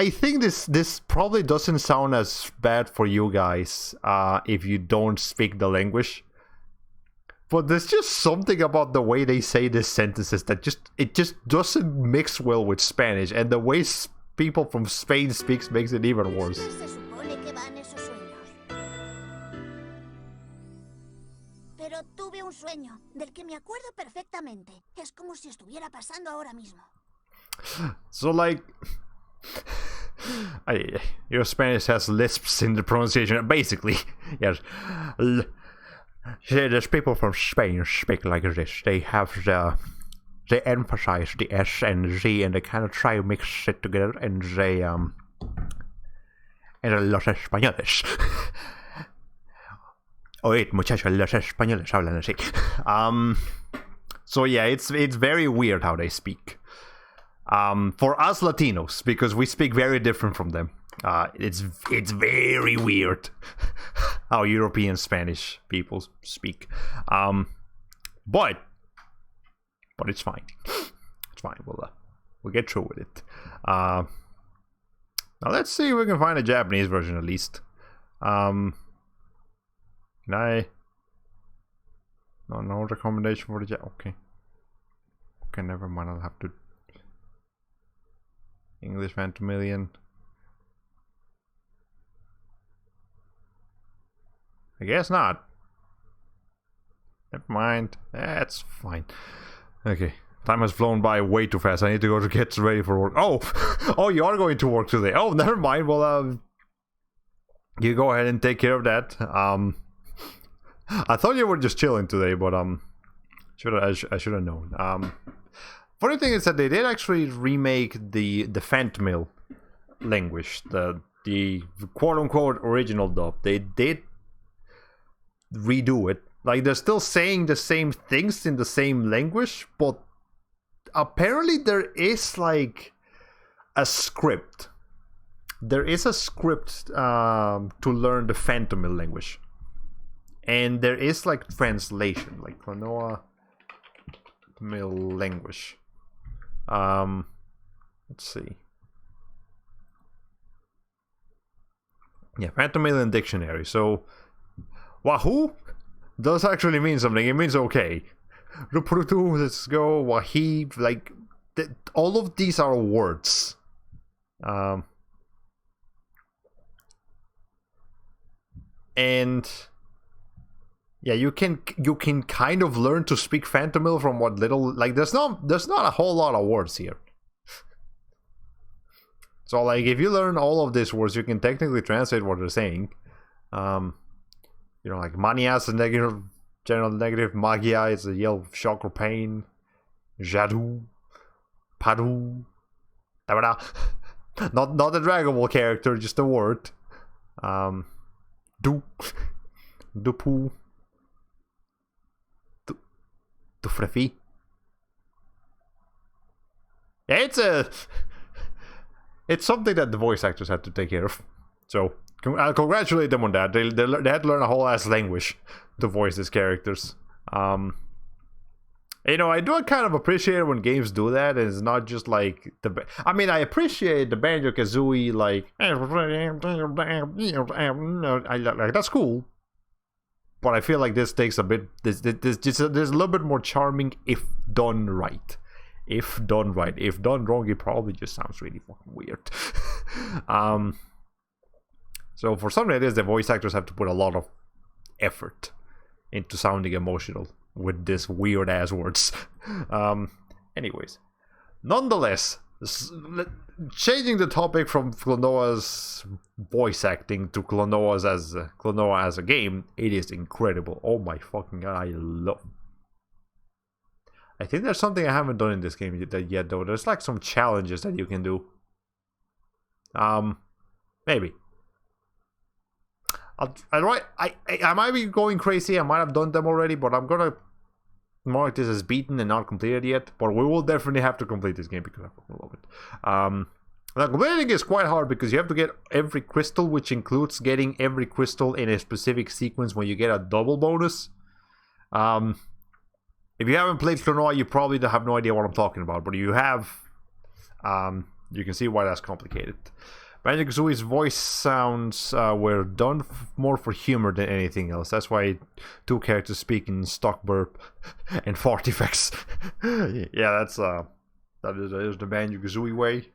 think this probably doesn't sound as bad for you guys if you don't speak the language. But there's just something about the way they say these sentences that it just doesn't mix well with Spanish, and the way people from Spain speaks makes it even worse. Se supone que van esos sueños. Pero tuve un sueño del que me acuerdo perfectamente. Es como si estuviera pasando ahora mismo. So like, your Spanish has lisps in the pronunciation. Basically, yes. There's people from Spain speak like this. They have they emphasize the S and the Z, and they kind of try to mix it together, and they los españoles. Oíd, muchachos, los españoles hablan así. So yeah, it's very weird how they speak. For us Latinos, because we speak very different from them. It's very weird how European Spanish people speak. But it's fine. It's fine. We'll get through with it. Now let's see if we can find a Japanese version at least. Can I? No recommendation for the okay. Okay, never mind. I'll have to. English Phantomillion. I guess not. Never mind. That's fine. Okay. Time has flown by way too fast. I need to go to get ready for work. Oh! Oh, you are going to work today. Oh, never mind. Well, you go ahead and take care of that. I thought you were just chilling today, but I should have known. Funny thing is that they did actually remake the Phantomil language, the quote-unquote original dub. They did redo it. Like, they're still saying the same things in the same language, but apparently there is like a script. There is a script to learn the Phantomil language, and there is like translation, like Klonoa Mil language. Let's see. Yeah, Phantomilian dictionary. So Wahoo does actually mean something. It means okay. Ruprutu, let's go. Wahi, like all of these are words. And yeah, you can kind of learn to speak Phantomil from what little, like there's not a whole lot of words here. So like if you learn all of these words, you can technically translate what they're saying. You know, like mania is a negative, general negative. Magia is a yell of shock or pain. Jadu, Padu, Tabada. Not the Dragon Ball character, just a word. Du, Dupu, Dufrefi. Yeah, it's something that the voice actors had to take care of. So I'll congratulate them on that. They had to learn a whole ass language to voice these characters. You know, I do kind of appreciate it when games do that, and it's not just like I mean, I appreciate the Banjo-Kazooie, like that's cool, but I feel like this takes a bit. There's a little bit more charming if done right. If done right. If done wrong, it probably just sounds really fucking weird. So for something like this, the voice actors have to put a lot of effort into sounding emotional with this weird ass words. Anyways, nonetheless, changing the topic from Klonoa's voice acting to Klonoa as a game, it is incredible. Oh my fucking god, I think there's something I haven't done in this game yet though. There's like some challenges that you can do. Maybe. I might be going crazy. I might have done them already, but I'm gonna mark this as beaten and not completed yet, but we will definitely have to complete this game because I fucking love it. Now, completing is quite hard because you have to get every crystal, which includes getting every crystal in a specific sequence when you get a double bonus. If you haven't played Klonoa, you probably have no idea what I'm talking about, but you have, you can see why that's complicated. Banjo-Kazooie's voice sounds were done more for humor than anything else. That's why two characters speak in stock burp and fart effects. Yeah, that is the Banjo-Kazooie way.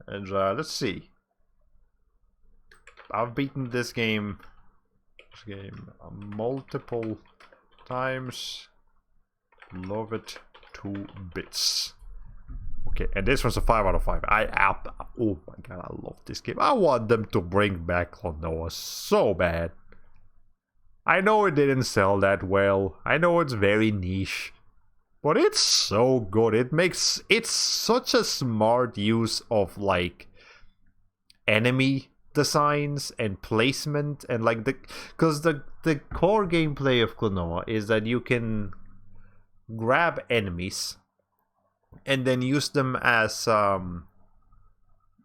And let's see. I've beaten this game multiple times. Love it 2 bits. Okay, and this one's a 5 out of 5. Oh my god, I love this game. I want them to bring back Klonoa so bad. I know it didn't sell that well. I know it's very niche. But it's so good. It's such a smart use of like enemy designs and placement and like because the core gameplay of Klonoa is that you can grab enemies and then use them as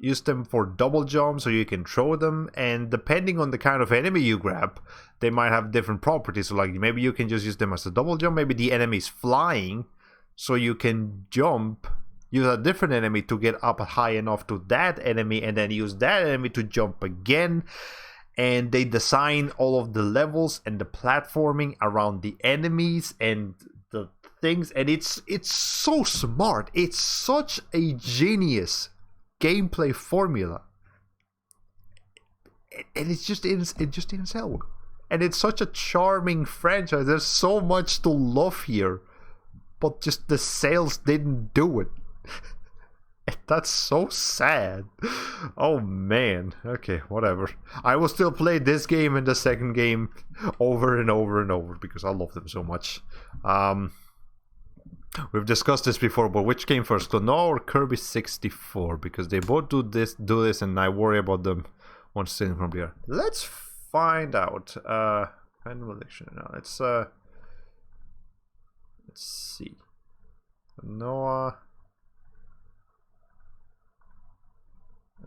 use them for double jump so you can throw them, and depending on the kind of enemy you grab, they might have different properties. So like maybe you can just use them as a double jump, maybe the enemy is flying so you can jump, use a different enemy to get up high enough to that enemy and then use that enemy to jump again. And they design all of the levels and the platforming around the enemies and the things, and it's so smart. It's such a genius gameplay formula, and it just didn't sell. And it's such a charming franchise. There's so much to love here, but just the sales didn't do it. That's so sad. Oh man. Okay, whatever. I will still play this game and the second game over and over and over because I love them so much. We've discussed this before, but which came first, Klonoa or Kirby 64? Because they both do this, and I worry about them once sitting from here. Let's find out. Animal Dictionary now. Let's see. Klonoa.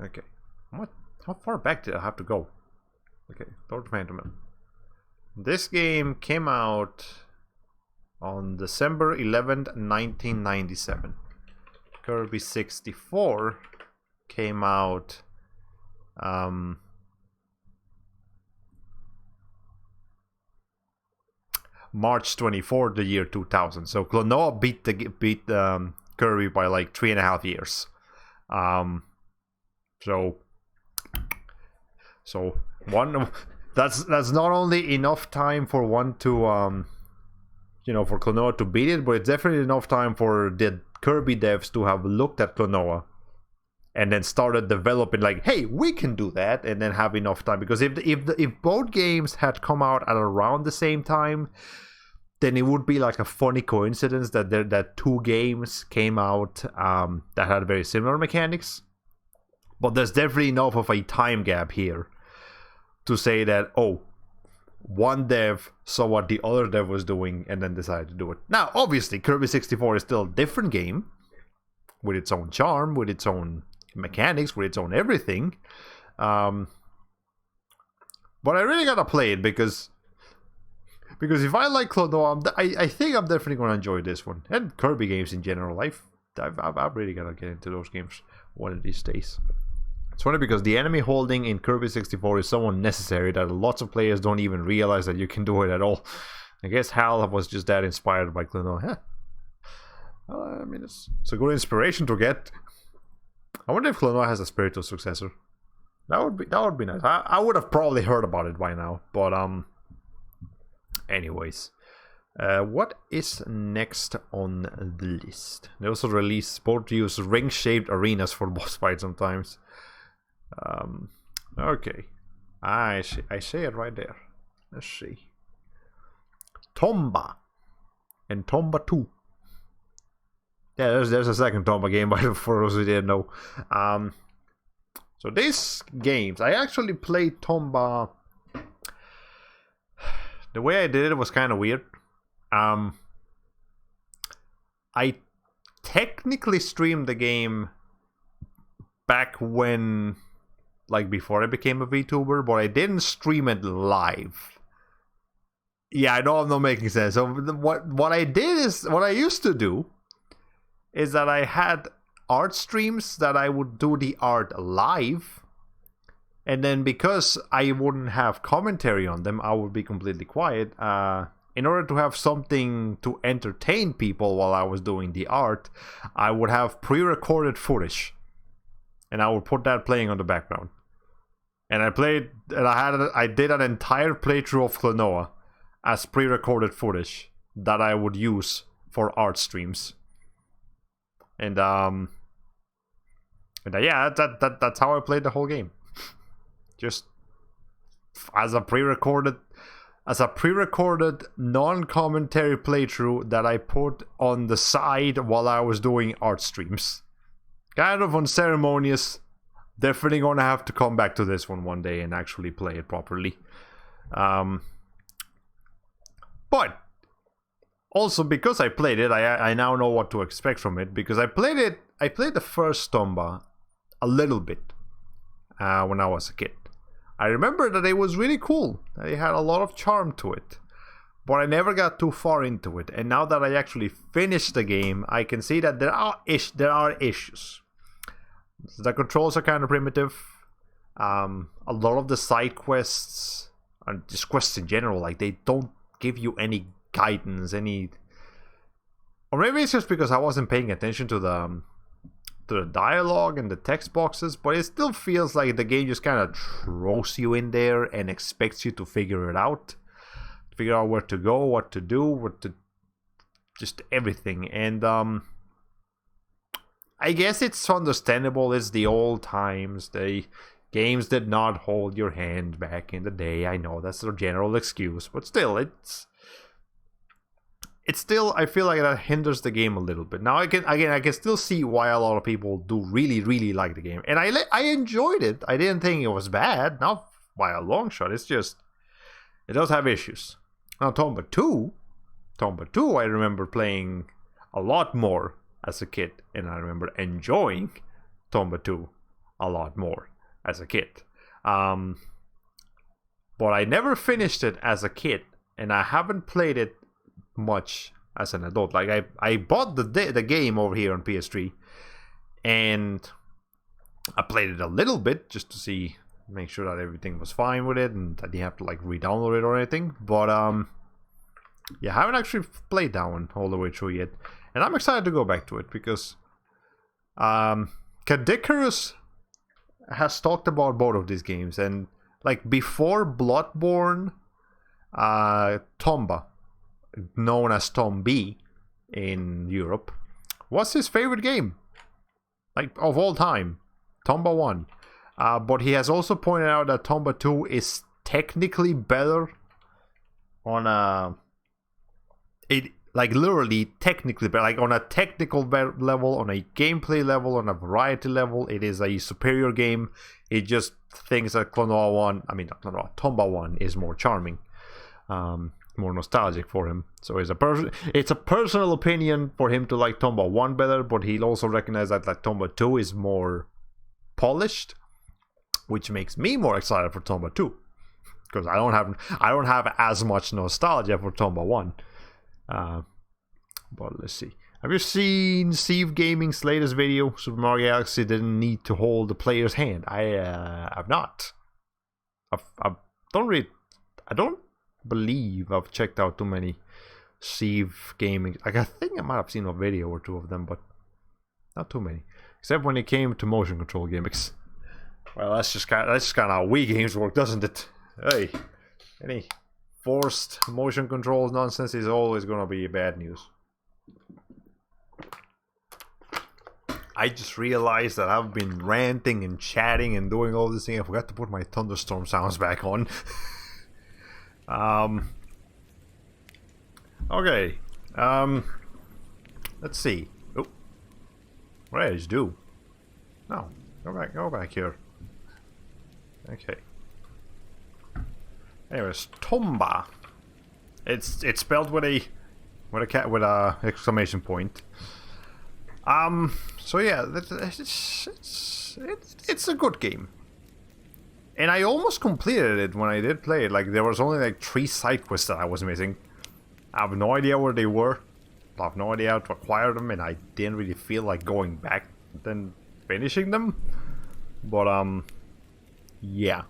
Okay. What? How far back did I have to go? Okay, Lord Phantom. This game came out on December 11th, 1997. Kirby 64 came out March 24th, the year 2000. So Klonoa beat Kirby by like 3.5 years. So one that's not only enough time for one to for Klonoa to beat it, but it's definitely enough time for the Kirby devs to have looked at Klonoa and then started developing like, hey, we can do that, and then have enough time. Because if both games had come out at around the same time, then it would be like a funny coincidence that two games came out that had very similar mechanics. But there's definitely enough of a time gap here to say that, oh, one dev saw what the other dev was doing and then decided to do it. Now, obviously, Kirby 64 is still a different game with its own charm, with its own mechanics, with its own everything. But I really gotta play it because if I like Klonoa, I think I'm definitely gonna enjoy this one, and Kirby games in general. I've really gotta get into those games one of these days. It's funny because the enemy holding in Kirby 64 is so unnecessary that lots of players don't even realize that you can do it at all. I guess Hal was just that inspired by Klonoa. Yeah. Well, I mean, it's a good inspiration to get. I wonder if Klonoa has a spiritual successor. That would be nice. I would have probably heard about it by now, but anyways, what is next on the list? They also release sport to use ring-shaped arenas for boss fights sometimes. Okay, I say it right there. Let's see. Tomba and Tomba 2. Yeah, there's a second Tomba game, for those who didn't know. So these games, I actually played Tomba. The way I did it was kind of weird. I technically streamed the game back when, like before I became a VTuber, but I didn't stream it live. Yeah, I know I'm not making sense. So what I did is, what I used to do is that I had art streams that I would do the art live. And then because I wouldn't have commentary on them, I would be completely quiet. In order to have something to entertain people while I was doing the art, I would have pre-recorded footage. And I would put that playing on the background. And I did an entire playthrough of Klonoa as pre-recorded footage that I would use for art streams. And yeah, that's how I played the whole game. Just as a pre-recorded non-commentary playthrough that I put on the side while I was doing art streams. Kind of unceremonious. Definitely gonna have to come back to this one day and actually play it properly. But also because I played it, I now know what to expect from it, because I played the first Tomba a little bit when I was a kid. I remember that it was really cool. It had a lot of charm to it. But I never got too far into it. And now that I actually finished the game, I can see that there are issues. The controls are kind of primitive. A lot of the side quests, and just quests in general, like they don't give you any guidance, or maybe it's just because I wasn't paying attention to the dialogue and the text boxes, but it still feels like the game just kind of throws you in there and expects you to figure it out. Figure out where to go, what to do, just everything. And I guess it's understandable. It's the old times. The games did not hold your hand back in the day. I know that's a general excuse, but still, it's still, I feel like that hinders the game a little bit. Now I can still see why a lot of people do really like the game, and I enjoyed it. I didn't think it was bad, not by a long shot. It's just it does have issues. Now Tomba 2, I remember playing a lot more as a kid, and I remember enjoying Tomba 2 a lot more as a kid. But I never finished it as a kid, and I haven't played it much as an adult. Like I bought the game over here on PS3, and I played it a little bit just to make sure that everything was fine with it, and I didn't have to like re-download it or anything. But yeah, I haven't actually played that one all the way through yet, and I'm excited to go back to it because Kadikarus has talked about both of these games, and like before Bloodborne, Tomba, known as Tom B in Europe, was his favorite game, like of all time. Tomba 1. But he has also pointed out that Tomba 2 is technically better on literally technically better, like on a technical level, on a gameplay level, on a variety level. It is a superior game. It just thinks that Tomba 1 is more charming, more nostalgic for him. So it's a personal opinion for him to like Tomba 1 better, but he'll also recognize that like Tomba 2 is more polished, which makes me more excited for Tomba 2, because I don't have as much nostalgia for Tomba 1. But let's see. Have you seen Steve Gaming's latest video? Super Mario Galaxy didn't need to hold the player's hand. I've not. I don't believe I've checked out too many Steve Gaming. Like I think I might have seen a video or two of them, but not too many. Except when it came to motion control gimmicks. Well, that's just kind of how Wii games work, doesn't it? Hey, any forced motion controls nonsense is always gonna be bad news. I just realized that I've been ranting and chatting and doing all this thing. I forgot to put my thunderstorm sounds back on. Okay. Let's see. Oh, what did I just do? No, go back here. Okay. Anyways, Tomba. It's spelled with a with a cat with a exclamation point. So yeah, it's a good game. And I almost completed it when I did play it. Like, there was only like 3 side quests that I was missing. I have no idea where they were. I have no idea how to acquire them, and I didn't really feel like going back and finishing them. But yeah.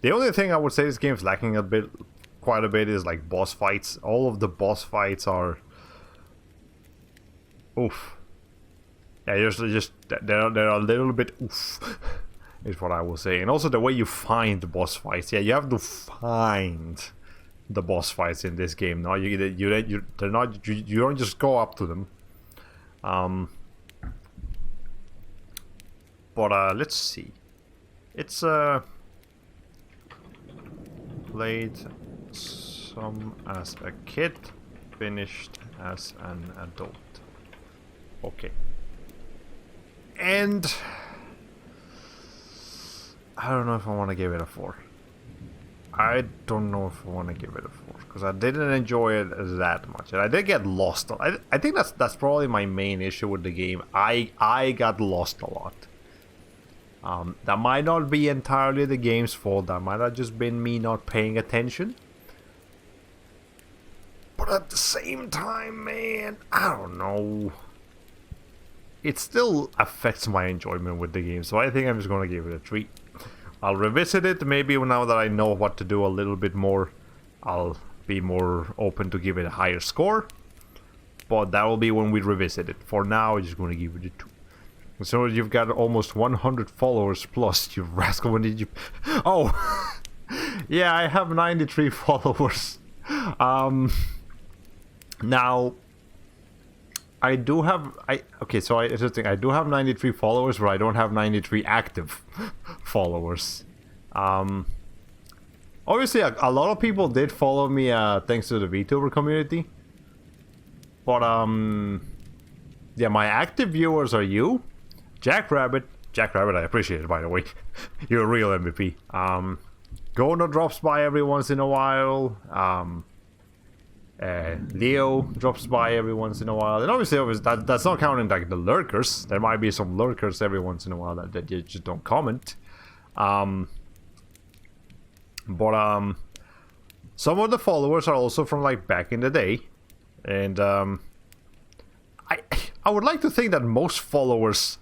The only thing I would say this game's lacking quite a bit is like boss fights. All of the boss fights are oof. Yeah, they're a little bit oof. Is what I will say. And also the way you find the boss fights. Yeah, you have to find the boss fights in this game. No, you don't just go up to them. But let's see. It's played some as a kid, finished as an adult. Okay. And I don't know if I want to give it a 4. I don't know if I want to give it a 4 because I didn't enjoy it that much, and I did get lost. I think that's probably my main issue with the game. I got lost a lot. That might not be entirely the game's fault. That might have just been me not paying attention. But at the same time, man, I don't know. It still affects my enjoyment with the game, so I think I'm just going to give it a 3. I'll revisit it, maybe now that I know what to do a little bit more, I'll be more open to give it a higher score. But that will be when we revisit it. For now, I'm just going to give it a 2. So you've got almost 100 followers plus, you rascal. When did you... Oh! Yeah, I have 93 followers. Now... I do have... Okay, so here's the thing. I do have 93 followers, but I don't have 93 active followers. Obviously, a lot of people did follow me thanks to the VTuber community. But, yeah, my active viewers are you, Jackrabbit, I appreciate it, by the way. You're a real MVP. Gono drops by every once in a while. Leo drops by every once in a while, and obviously that's not counting like the lurkers. There might be some lurkers every once in a while that you just don't comment. But some of the followers are also from like back in the day, and I would like to think that most followers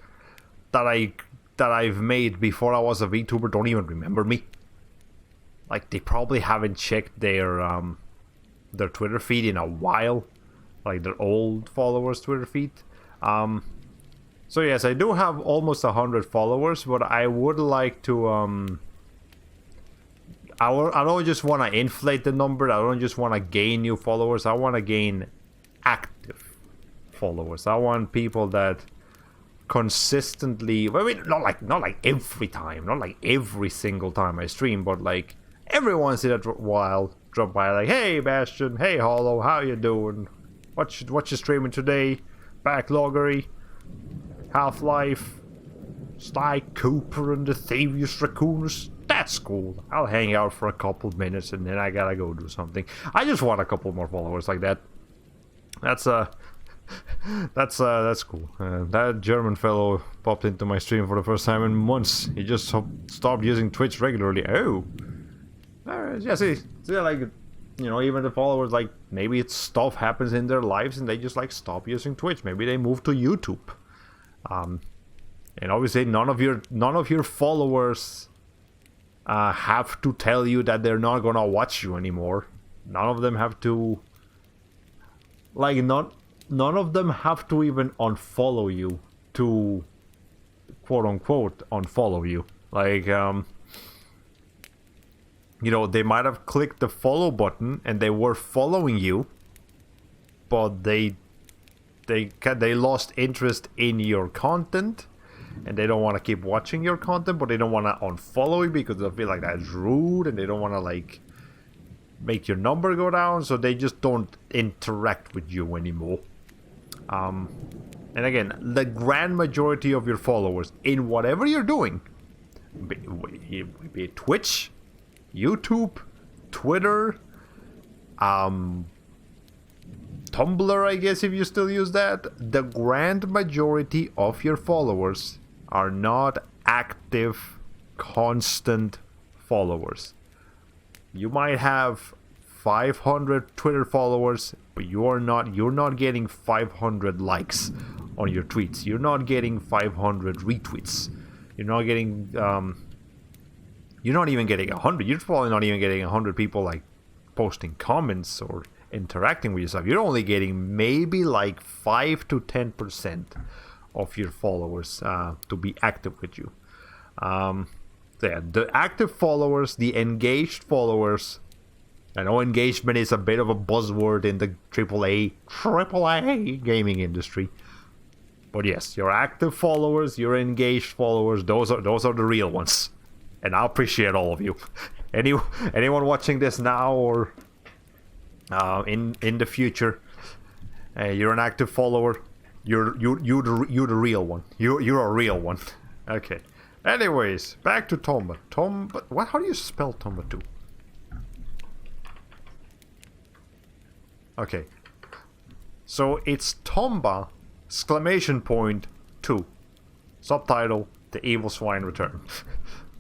that I've made before I was a VTuber don't even remember me. Like, they probably haven't checked their Twitter feed in a while, like their old followers' Twitter feed. So yes, I do have almost 100 followers, but I would like to I don't just want to inflate the number. I don't just want to gain new followers. I want to gain active followers. I want people that consistently, I mean, not like every time, not like every single time I stream, but like every once in a while drop by, like, hey Bastion, hey Hollow, how you doing? What you streaming today? Backloggery, Half-Life, Sly Cooper and the Thievius Raccoonus. That's cool. I'll hang out for a couple minutes and then I gotta go do something. I just want a couple more followers like that. That's cool. That German fellow popped into my stream for the first time in months. He just stopped using Twitch regularly. Oh. Yeah, see, like, you know, even the followers, like, maybe it's stuff happens in their lives and they just, like, stop using Twitch. Maybe they move to YouTube. And obviously none of your followers have to tell you that they're not gonna watch you anymore. None of them have to, like, none of them have to even unfollow you to, quote unquote, unfollow you. Like, you know, they might have clicked the follow button and they were following you, but they lost interest in your content and they don't want to keep watching your content, but they don't want to unfollow you because they feel like that's rude and they don't want to, like, make your number go down, so they just don't interact with you anymore. And again, the grand majority of your followers in whatever you're doing, be it Twitch, YouTube, Twitter, Tumblr, I guess, if you still use that, the grand majority of your followers are not active, constant followers. You might have 500 Twitter followers, but you're not getting 500 likes on your tweets. You're not getting 500 retweets. You're not getting you're not even getting 100. You're probably not even getting 100 people like posting comments or interacting with yourself. You're only getting maybe like 5 to 10% of your followers to be active with you. Yeah, the active followers, the engaged followers. I know engagement is a bit of a buzzword in the AAA gaming industry. But yes, your active followers, your engaged followers, those are the real ones. And I appreciate all of you. Anyone watching this now or in the future, you're an active follower. You're the real one. You're a real one. Okay. Anyways, back to Tomba. Tomba. What? How do you spell Tomba 2? Okay. So it's Tomba exclamation point 2. Subtitle: The Evil Swine Return.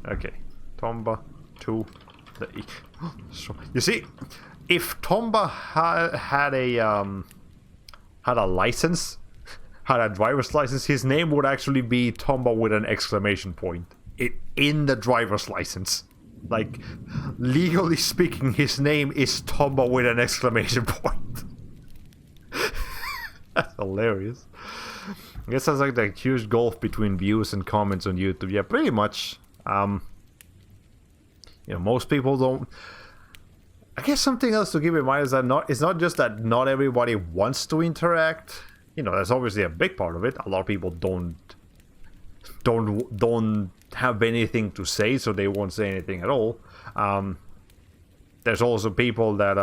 Okay. Tomba 2. So, you see, if Tomba had a license, had a driver's license, his name would actually be Tomba with an exclamation point in the driver's license. Like, legally speaking, his name is Tomba with an exclamation point. That's hilarious. I guess that's like the huge gulf between views and comments on YouTube. Yeah, pretty much. Most people don't. I guess something else to keep in mind is that it's not just that not everybody wants to interact. That's obviously a big part of it. A lot of people don't have anything to say, so they won't say anything at all. There's also people that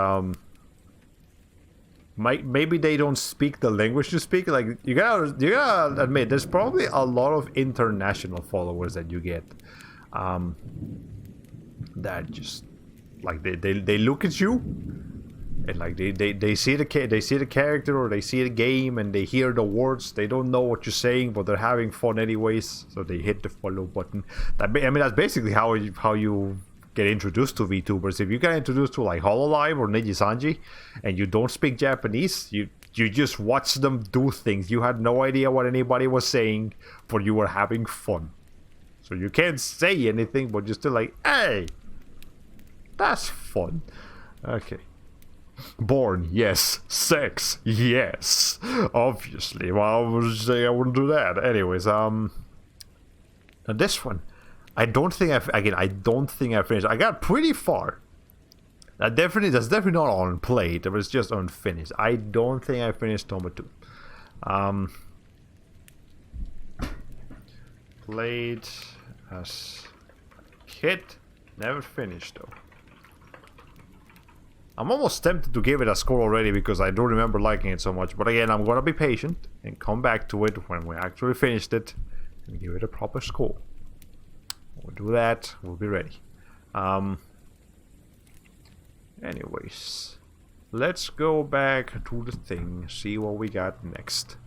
maybe they don't speak the language you speak. Like you gotta admit, there's probably a lot of international followers that you get, that just like they look at you. And like they see the character or they see the game and they hear the words. They don't know what you're saying, but they're having fun anyways. So they hit the follow button. That's basically how you get introduced to VTubers. If you get introduced to like Hololive or Nejisanji, and you don't speak Japanese, you just watch them do things. You had no idea what anybody was saying, but you were having fun. So you can't say anything, but you're still like, hey, that's fun. Okay. Born, yes. Sex, yes. Obviously. Well, I would say I wouldn't do that. Anyways, now this one, I don't think I finished. I got pretty far. That's definitely not unplayed. It was just unfinished. I don't think I finished Tomba 2. Played as kid, never finished though. I'm almost tempted to give it a score already because I don't remember liking it so much. But again, I'm gonna be patient and come back to it when we actually finished it and give it a proper score. We'll do that. We'll be ready. Anyways, let's go back to the thing. See what we got next.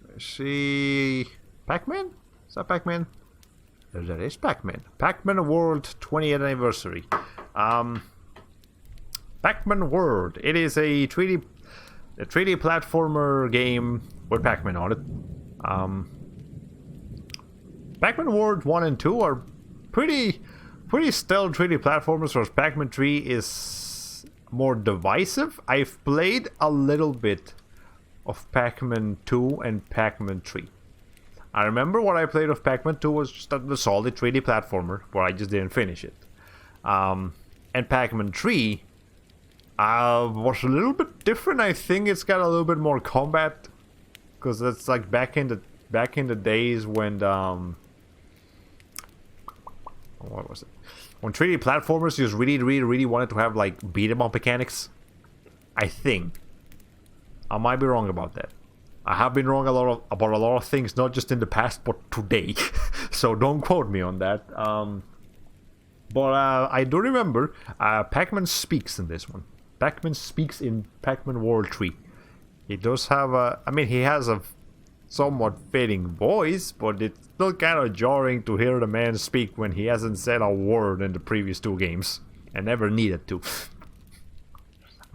Let's see. Pacman? Is that Pacman? That is Pacman. Pacman World 20th anniversary. Pacman World. It is a 3D platformer game with Pacman on it. Pacman World 1 and 2 are pretty stellar 3D platformers, whereas Pacman 3 is more divisive. I've played a little bit of Pacman 2 and Pacman 3. I remember what I played of Pacman 2 was just a solid 3D platformer, where I just didn't finish it. And Pacman 3 was a little bit different. I think it's got a little bit more combat, because it's like back in the days when what was it? When 3D platformers just really wanted to have like beat 'em up mechanics. I think. I might be wrong about that. I have been wrong about a lot of things, not just in the past, but today. So don't quote me on that. But I do remember Pacman speaks in this one. Pacman speaks in Pacman World 3. He does have a... I mean, he has a somewhat fitting voice, but it's still kind of jarring to hear the man speak when he hasn't said a word in the previous 2 games. And never needed to.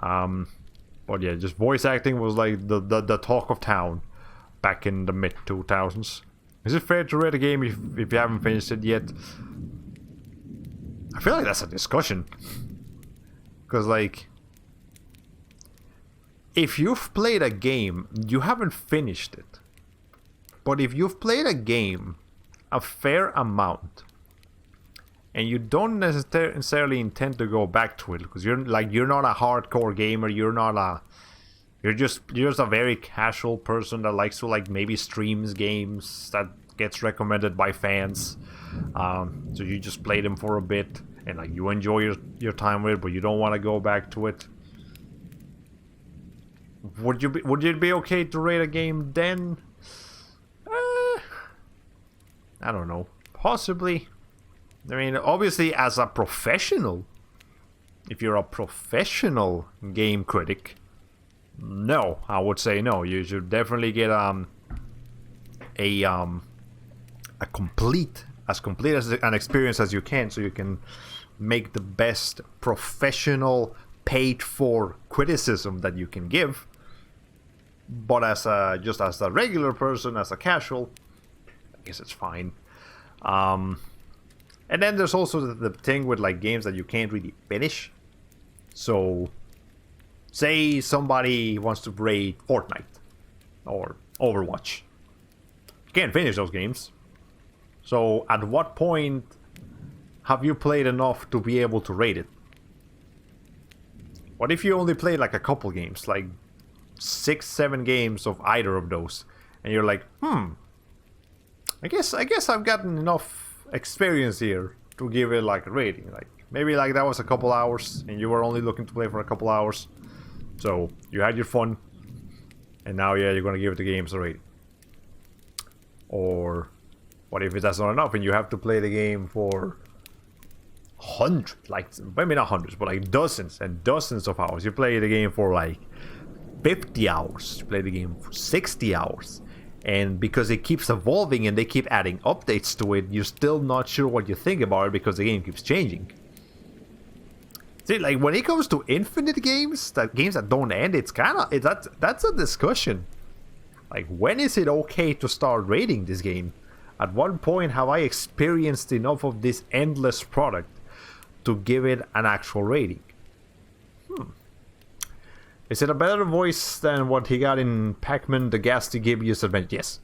But yeah, just voice acting was like the talk of town back in the mid-2000s. Is it fair to rate a game if you haven't finished it yet? I feel like that's a discussion. Because, like, if you've played a game, you haven't finished it. But if you've played a game a fair amount, and you don't necessarily intend to go back to it, because you're not a hardcore gamer, you're just a very casual person that likes to, like, maybe streams games that gets recommended by fans. So you just play them for a bit, and like you enjoy your time with it, but you don't want to go back to it. Would it be okay to rate a game then? I don't know. Possibly. I mean, obviously, as a professional, if you're a professional game critic, no, I would say no. You should definitely get a complete as an experience as you can, so you can make the best professional paid for criticism that you can give. But as a regular person, as a casual, I guess it's fine. And then there's also the thing with like games that you can't really finish. So, say somebody wants to rate Fortnite or Overwatch. You can't finish those games. So, at what point have you played enough to be able to rate it? What if you only played like a couple games, like 6-7 games of either of those, and you're like, I guess I've gotten enough experience here to give it like a rating. Like maybe like that was a couple hours and you were only looking to play for a couple hours, so you had your fun, and now you're gonna give it the games a rating. Or what if that's not enough and you have to play the game for hundreds, like maybe not hundreds, but like dozens and dozens of hours. You play the game for like 50 hours, you play the game for 60 hours. And because it keeps evolving and they keep adding updates to it, you're still not sure what you think about it because the game keeps changing. See, like when it comes to infinite games, games that don't end, it's kind of that's a discussion. Like, when is it okay to start rating this game? At what point have I experienced enough of this endless product to give it an actual rating? Is it a better voice than what he got in Pacman the Ghastly Gibbous Adventure? Yes.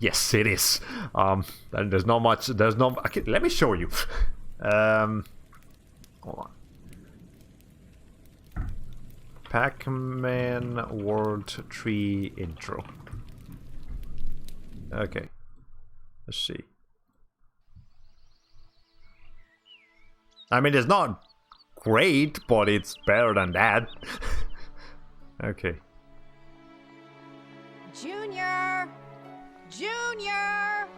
Yes, it is. There's not much. Okay, let me show you. Hold on. Pacman World 3 intro. Okay. Let's see. I mean, it's not great, but it's better than that. Okay. Junior! Junior!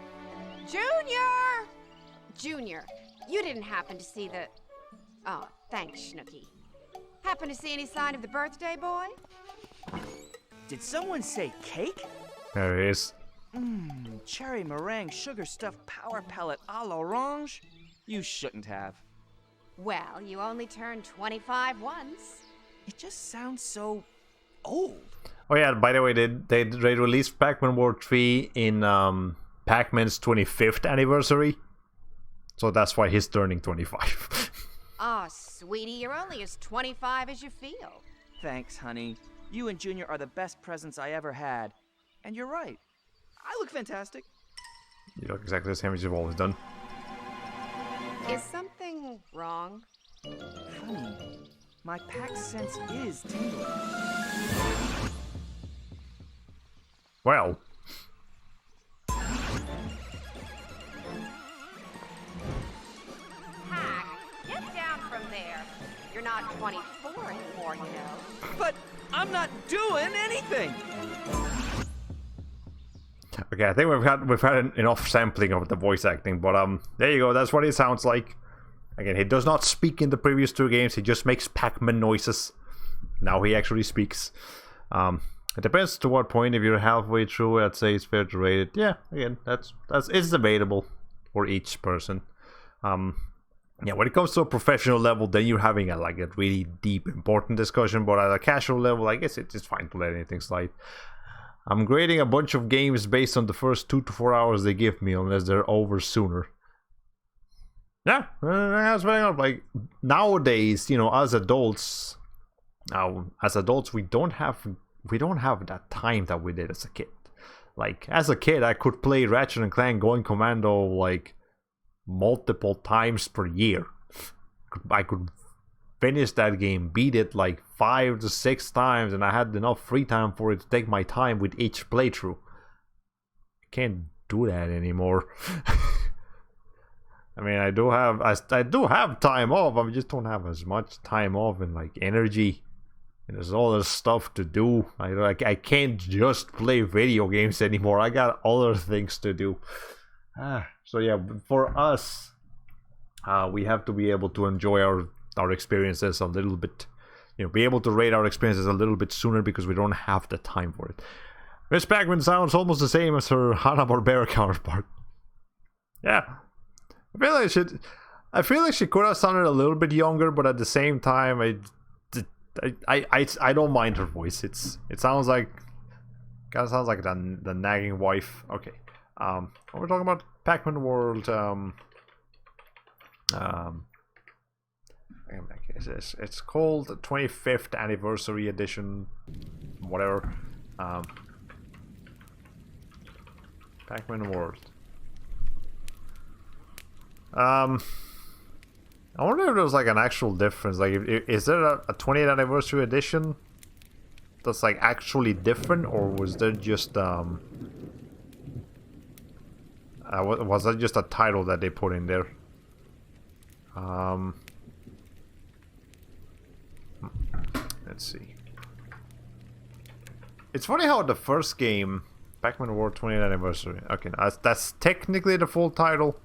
Junior! Junior, you didn't happen to see the... Oh, thanks, Snooky. Happen to see any sign of the birthday boy? Did someone say cake? There it is. Cherry meringue sugar stuffed power pellet a l'orange? You shouldn't have. Well, you only turned 25 once. It just sounds so old. Oh yeah, by the way, they released Pacman World 3 in Pacman's 25th anniversary. So that's why he's turning 25. Aw, sweetie, you're only as 25 as you feel. Thanks, honey. You and Junior are the best presents I ever had. And you're right. I look fantastic. You look exactly the same as you've always done. Is something wrong? Honey, my pack sense is tingling. Well. Pack, get down from there. You're not 24 anymore, you know. But I'm not doing anything. Okay, I think we've had enough sampling of the voice acting, but there you go. That's what it sounds like. Again, he does not speak in the previous 2 games. He just makes Pacman noises. Now he actually speaks. It depends to what point. If you're halfway through, I'd say it's fair to rate it. Yeah, again, that's it's debatable for each person. Yeah, when it comes to a professional level, then you're having a really deep, important discussion. But at a casual level, I guess it's fine to let anything slide. I'm grading a bunch of games based on the first 2 to 4 hours they give me, unless they're over sooner. Yeah, that's very odd. Like nowadays, as adults, we don't have that time that we did as a kid. Like as a kid, I could play Ratchet and Clank Going Commando like multiple times per year. I could finish that game, beat it like 5 to 6 times, and I had enough free time for it to take my time with each playthrough. I can't do that anymore. I mean, I do have time off. I just don't have as much time off and like energy. And there's all this stuff to do. I can't just play video games anymore. I got other things to do. So yeah, for us, we have to be able to enjoy our experiences a little bit. Be able to rate our experiences a little bit sooner because we don't have the time for it. Miss Pacman sounds almost the same as her Hanna-Barbera counterpart. Yeah. I feel like she could have sounded a little bit younger, but at the same time, I don't mind her voice. It sounds like the nagging wife. Okay. We're talking about Pacman World. It's called 25th Anniversary Edition. Whatever. Pacman World. I wonder if there's like an actual difference. Like, is there a 20th Anniversary Edition that's like actually different, or was there just was that just a title that they put in there? Let's see. It's funny how the first game, Pacman World 20th Anniversary. Okay, that's technically the full title,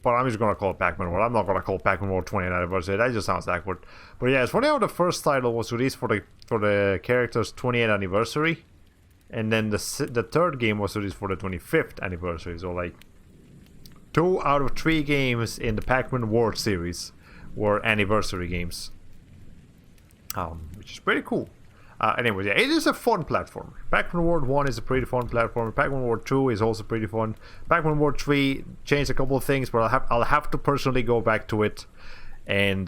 but I'm just gonna call it Pacman World. I'm not gonna call Pacman World 20th Anniversary. That just sounds awkward. But yeah, it's funny how the first title was released for the character's 20th anniversary, and then the third game was released for the 25th anniversary. So like 2 out of 3 games in the Pacman World series were anniversary games, which is pretty cool. Anyway, yeah, it is a fun platformer. Pacman World 1 is a pretty fun platformer. Pacman World 2 is also pretty fun. Pacman World 3 changed a couple of things, but I'll have to personally go back to it and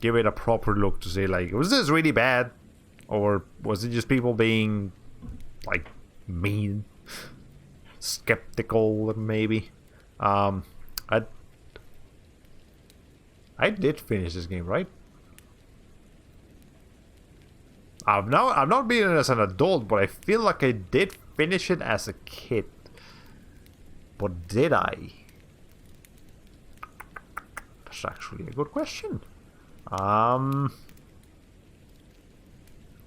give it a proper look to see, like, was this really bad? Or was it just people being, like, mean? Skeptical, maybe? I did finish this game, right? I've not beaten it as an adult, but I feel like I did finish it as a kid. But did I? That's actually a good question. I'm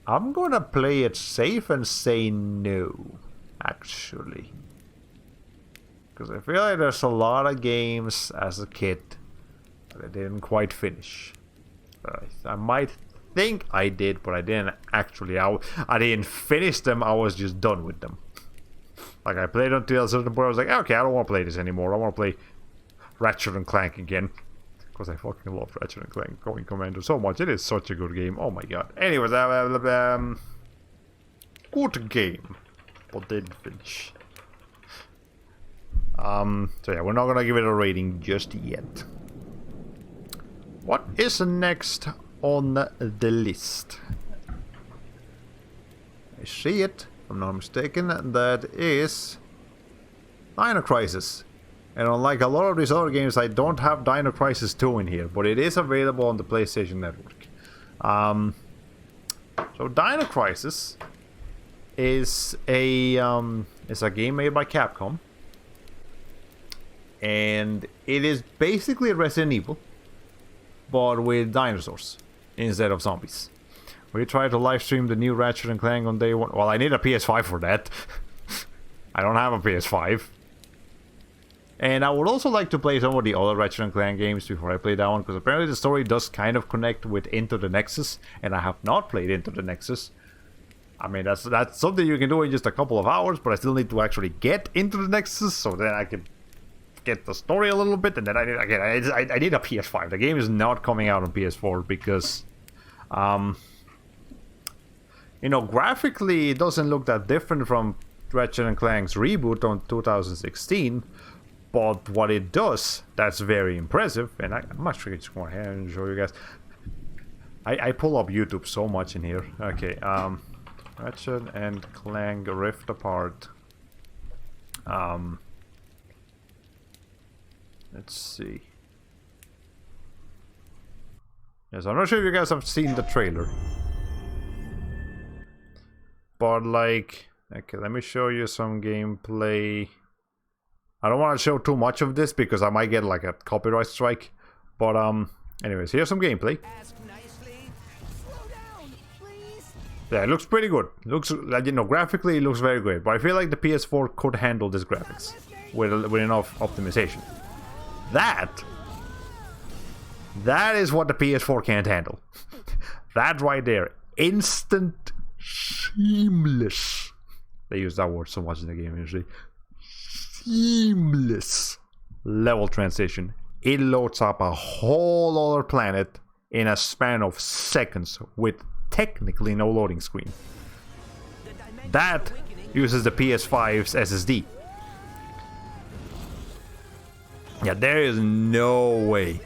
gonna play it safe and say no, actually. Because I feel like there's a lot of games as a kid that I didn't quite finish. I might think I did, but I didn't actually. I didn't finish them. I was just done with them. Like, I played until a certain point. I was like, okay, I don't want to play this anymore. I want to play Ratchet and Clank again, because I fucking love Ratchet and Clank Going Commando so much. It is such a good game. Oh my god. Anyways, good game, but didn't finish. So yeah, we're not gonna give it a rating just yet. What is next on the list? I see it, if I'm not mistaken. That is Dyno Crisis. And unlike a lot of these other games, I don't have Dyno Crisis 2 in here, but it is available on the PlayStation Network. So Dyno Crisis is a game made by Capcom, and it is basically Resident Evil, but with dinosaurs instead of zombies. We tried to live stream the new Ratchet and Clank on day 1. Well, I need a PS5 for that. I don't have a PS5. And I would also like to play some of the other Ratchet and Clank games before I play that one, because apparently the story does kind of connect with Into the Nexus, and I have not played Into the Nexus. I mean, that's something you can do in just a couple of hours, but I still need to actually get into the Nexus, so then I can get the story a little bit, and then I need a PS5. The game is not coming out on PS4 because, you know, graphically it doesn't look that different from Ratchet and Clank's reboot on 2016, but what it does, that's very impressive, and I'm actually just going ahead and show you guys. I pull up YouTube so much in here. Okay, Ratchet and Clank Rift Apart. Let's see. Yes, I'm not sure if you guys have seen the trailer. But like, okay, let me show you some gameplay. I don't want to show too much of this because I might get like a copyright strike. But anyways, here's some gameplay. Yeah, it looks pretty good. Looks like, you know, graphically it looks very great. But I feel like the PS4 could handle this graphics with enough optimization. That is what the PS4 can't handle. That right there, instant seamless. They use that word so much in the game usually. Seamless level transition. It loads up a whole other planet in a span of seconds with technically no loading screen. That uses the PS5's SSD. Yeah, there is no way.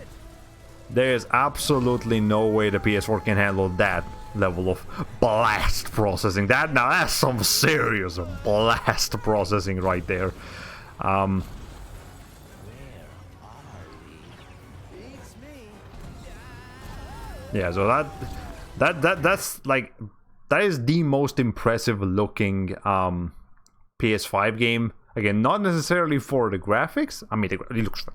There is absolutely no way the PS4 can handle that level of blast processing. Now that's some serious blast processing right there. Yeah, so that's like, that is the most impressive looking PS5 game. Again, not necessarily for the graphics. I mean, it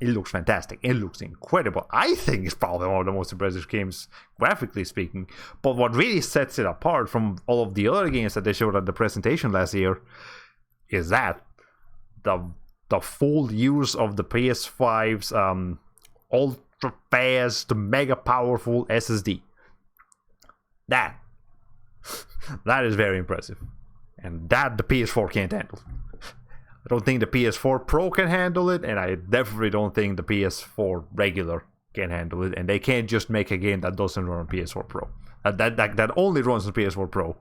looks fantastic. It looks incredible. I think it's probably one of the most impressive games, graphically speaking. But what really sets it apart from all of the other games that they showed at the presentation last year is that the full use of the PS5's ultra fast, mega powerful SSD. That is very impressive, and that the PS4 can't handle. I don't think the PS4 Pro can handle it, and I definitely don't think the PS4 regular can handle it. And they can't just make a game that doesn't run on PS4 Pro. That only runs on PS4 Pro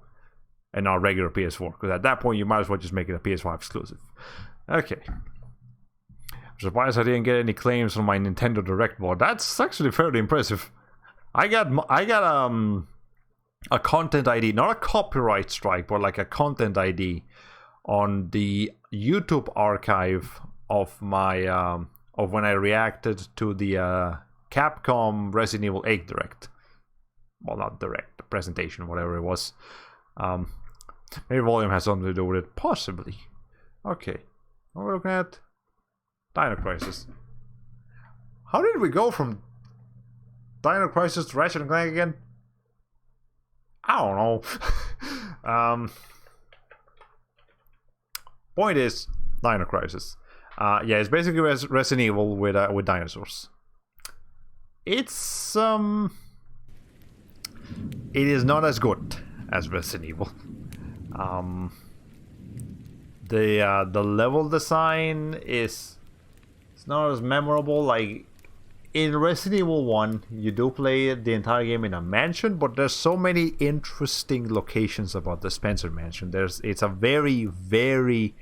and not regular PS4. Because at that point, you might as well just make it a PS5 exclusive. Okay. I'm surprised I didn't get any claims from my Nintendo Direct board. That's actually fairly impressive. I got a content ID, not a copyright strike, but like a content ID on the YouTube archive of my of when I reacted to the Capcom Resident Evil 8 Direct. Well, not Direct, the presentation, whatever it was. Maybe volume has something to do with it, possibly. Okay, we're looking at Dyno Crisis. How did we go from Dyno Crisis to Ratchet and Clank again? I don't know. Point is, Dyno Crisis. Yeah, it's basically Resident Evil with dinosaurs. It's it is not as good as Resident Evil. The level design it's not as memorable. Like in Resident Evil 1, you do play the entire game in a mansion, but there's so many interesting locations about the Spencer Mansion. It's a very, very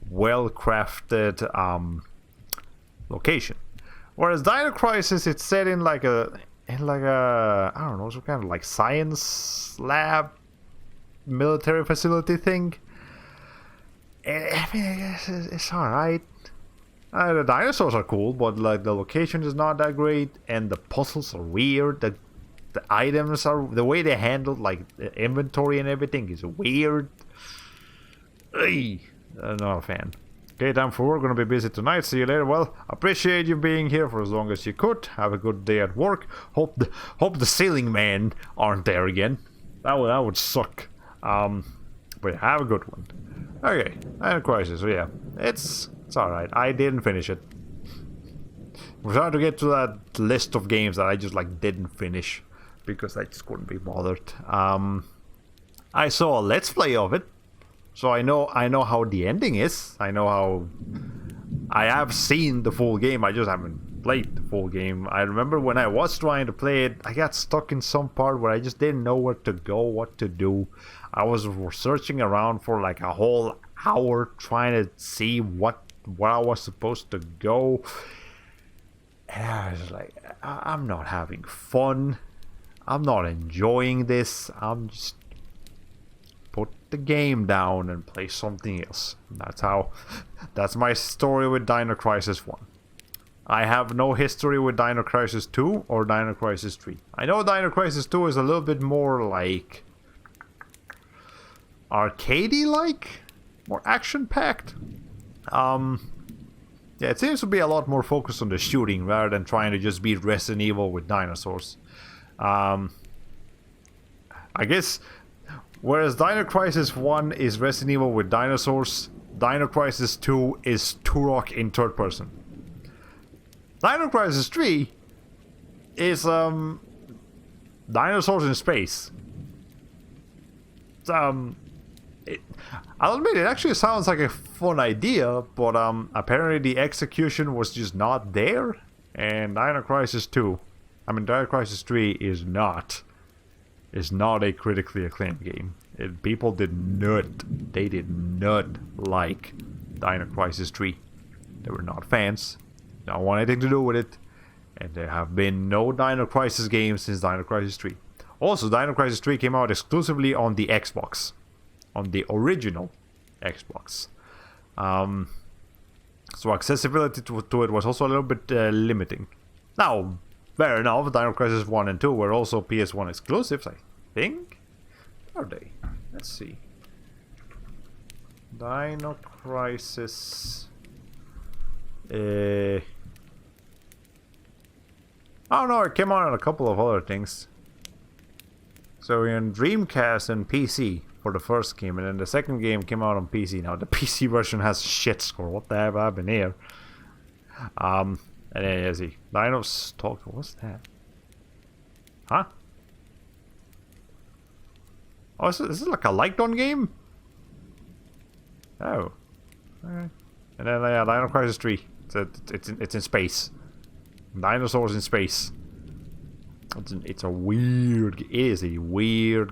well crafted location. Whereas Dyno Crisis, it's set in like a I don't know, some kind of like science lab, military facility thing. I mean, I guess it's alright. The dinosaurs are cool, but like the location is not that great, and the puzzles are weird. The items are, the way they handle like the inventory and everything is weird. I'm not a fan. Okay, time for work. Gonna be busy tonight. See you later. Well, appreciate you being here for as long as you could. Have a good day at work. Hope the ceiling man aren't there again. That would suck. But yeah, have a good one. Okay, Dyno Crisis. So yeah, it's alright. I didn't finish it. We're trying to get to that list of games that I just like didn't finish because I just couldn't be bothered. I saw a let's play of it, so I know how the ending is. I know how. I have seen the full game. I just haven't played the full game. I remember when I was trying to play it, I got stuck in some part where I just didn't know where to go, what to do. I was searching around for like a whole hour trying to see where I was supposed to go. And I was like, I'm not having fun. I'm not enjoying this. I'm just put the game down and play something else. That's my story with Dyno Crisis 1. I have no history with Dyno Crisis 2 or Dyno Crisis 3. I know Dyno Crisis 2 is a little bit more like arcadey like, more action-packed. Yeah, it seems to be a lot more focused on the shooting rather than trying to just beat Resident Evil with dinosaurs. I guess whereas Dyno Crisis 1 is Resident Evil with dinosaurs, Dyno Crisis 2 is Turok in third person. Dyno Crisis 3 is dinosaurs in space. I'll admit, it actually sounds like a fun idea, but apparently the execution was just not there. And Dyno Crisis 3 is not a critically acclaimed game. People did not like Dyno Crisis 3. They were not fans. Don't want anything to do with it. And there have been no Dyno Crisis games since Dyno Crisis 3. Also, Dyno Crisis 3 came out exclusively on the Xbox. On the original Xbox. So accessibility to it was also a little bit limiting. Now, fair enough, Dyno Crisis 1 and 2 were also PS1 exclusives, I think? Are they? Let's see. Dyno Crisis... I don't know, it came out on a couple of other things. So in Dreamcast and PC for the first game, and then the second game came out on PC. Now the PC version has shit score. What the hell happened here? And then let's see. Dyno Stalker, what's that? Huh? Oh, is this like a light-on game? Oh. Alright. And then Dyno Crisis 3. It's in space. Dinosaurs in space. It is a weird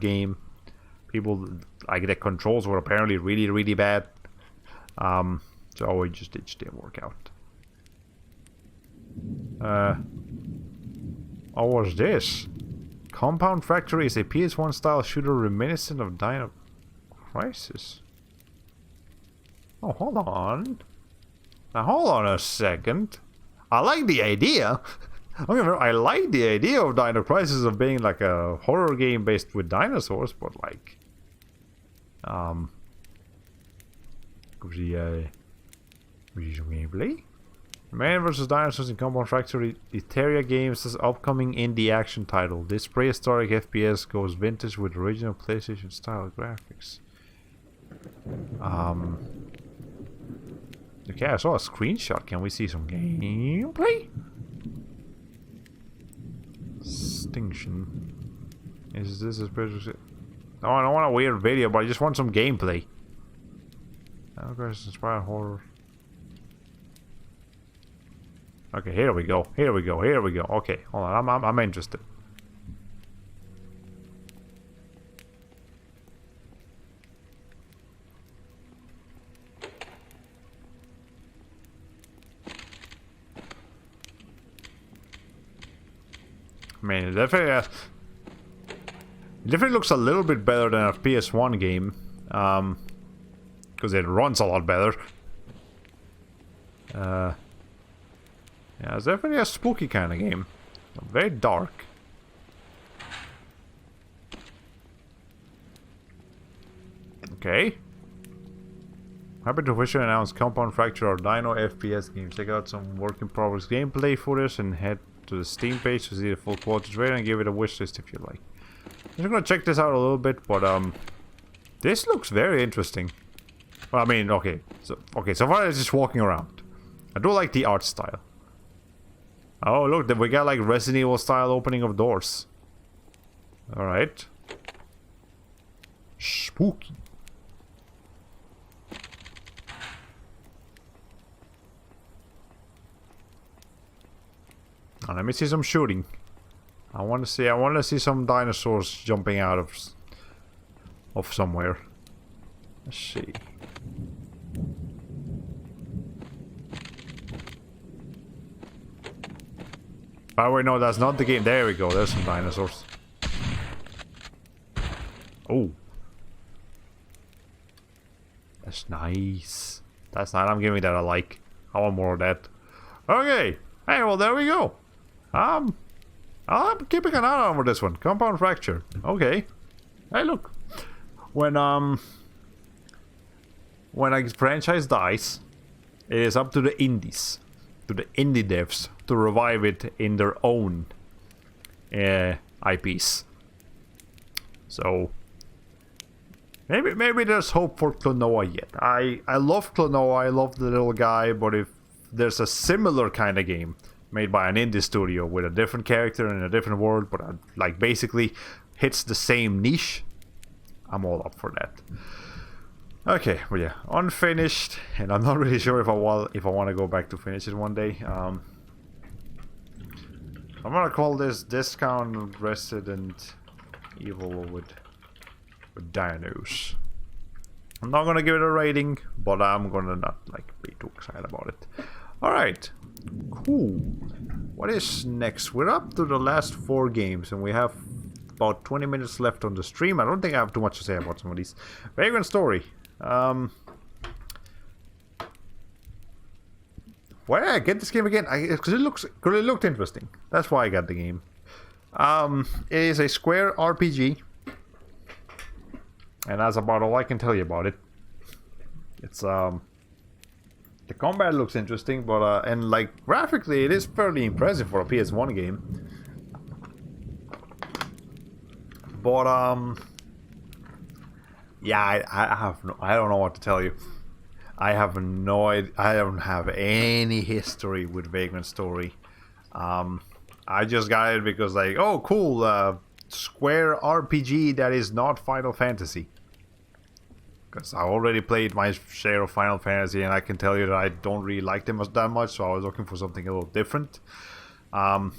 game. People like the controls were apparently really, really bad. So it just didn't work out. What was this? Compound Factory is a PS1 style shooter reminiscent of Dyno Crisis. Oh, hold on. Now hold on a second. I like the idea. I like the idea of Dyno Crisis of being like a horror game based with dinosaurs, but like, some gameplay. Man vs. Dinosaurs in Compound Factory, Iteria Games' upcoming indie action title. This prehistoric FPS goes vintage with original PlayStation style graphics. Okay, I saw a screenshot. Can we see some gameplay? Extinction. Is this a special? No, I don't want a weird video, but I just want some gameplay. Inspired horror. Okay, here we go. Okay, hold on. I'm interested. I mean, it definitely looks a little bit better than a PS1 game, because it runs a lot better. Yeah, it's definitely a spooky kind of game. Very dark. Okay. Happy to officially announce Compound Fracture or Dyno FPS games. Check out some work in progress gameplay footage and head to the Steam page to see the full quality trailer and give it a wish list if you like. I'm just gonna check this out a little bit, but this looks very interesting. Well, I mean, so far it's just walking around. I do like the art style. Oh, look, we got like Resident Evil style opening of doors. Alright. Spooky. Now, let me see some shooting. I want to see some dinosaurs jumping out of somewhere. Let's see. Oh wait, no, that's not the game. There we go. There's some dinosaurs. Oh, that's nice. That's nice. I'm giving that a like. I want more of that. Okay. Hey, well, there we go. I'm keeping an eye on for this one. Compound fracture. Okay. Hey, look. When a franchise dies, it is up to the indies, to the indie devs, to revive it in their own IPs. So maybe there's hope for Klonoa yet. I love Klonoa. I love the little guy, but if there's a similar kind of game made by an indie studio with a different character in a different world, but like basically hits the same niche, I'm all up for that. Okay, well yeah, unfinished, and I'm not really sure if I want to go back to finish it one day. I'm gonna call this Discount Resident Evil with dinos. I'm not gonna give it a rating, but I'm gonna not like be too excited about it. Alright, cool. What is next? We're up to the last 4 games, and we have about 20 minutes left on the stream. I don't think I have too much to say about some of these. Vagrant Story. Why did I get this game again? Because it looked interesting. That's why I got the game. It is a Square RPG, and that's about all I can tell you about it. It's the combat looks interesting, but and like graphically, it is fairly impressive for a PS1 game. But yeah, I don't know what to tell you. I have no idea. I don't have any history with Vagrant Story. I just got it because like, oh cool, Square RPG that is not Final Fantasy. Because I already played my share of Final Fantasy, and I can tell you that I don't really like them that much, so I was looking for something a little different. But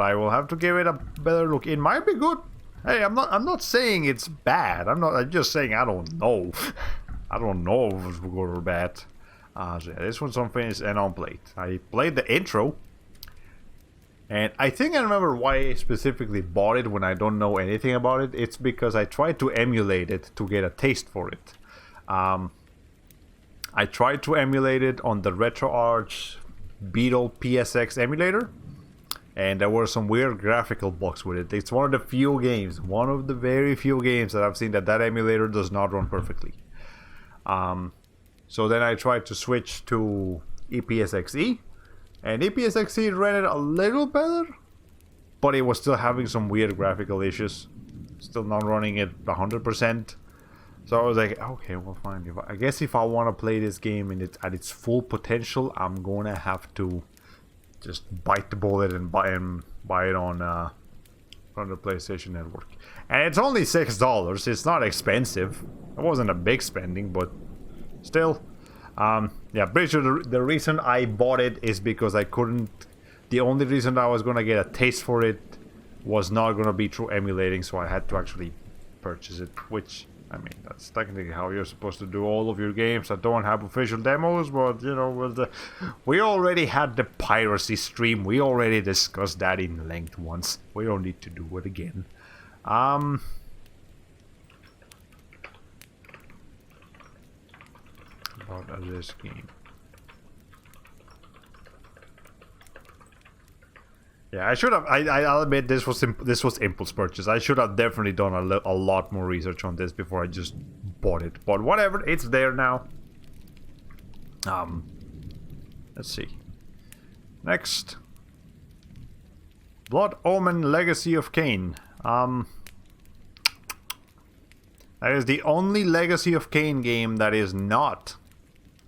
I will have to give it a better look. It might be good. Hey, I'm not saying it's bad. I'm just saying I don't know. I don't know if it's good or bad. So yeah, this one's unfinished and unplayed. I played the intro, and I think I remember why I specifically bought it when I don't know anything about it. It's because I tried to emulate it to get a taste for it. I tried to emulate it on the RetroArch Beetle PSX emulator, and there were some weird graphical bugs with it. It's one of the very few games that I've seen that emulator does not run perfectly. So then I tried to switch to EPSXE, and EPSXE ran it a little better, but it was still having some weird graphical issues. Still not running it 100%. So I was like, okay, well fine. I guess if I want to play this game at its full potential, I'm gonna have to just bite the bullet and buy it on the PlayStation Network. And it's only $6. It's not expensive. It wasn't a big spending, but still. Yeah, pretty sure the reason I bought it is because I couldn't. The only reason I was gonna get a taste for it was not gonna be through emulating, so I had to actually purchase it. Which, I mean, that's technically how you're supposed to do all of your games that don't have official demos. But you know, we already had the piracy stream. We already discussed that in length once. We don't need to do it again. About this game. Yeah, I should have. I'll admit this was impulse purchase. I should have definitely done a lot more research on this before I just bought it. But whatever, it's there now. Let's see. Next, Blood Omen: Legacy of Kain. That is the only Legacy of Kain game that is not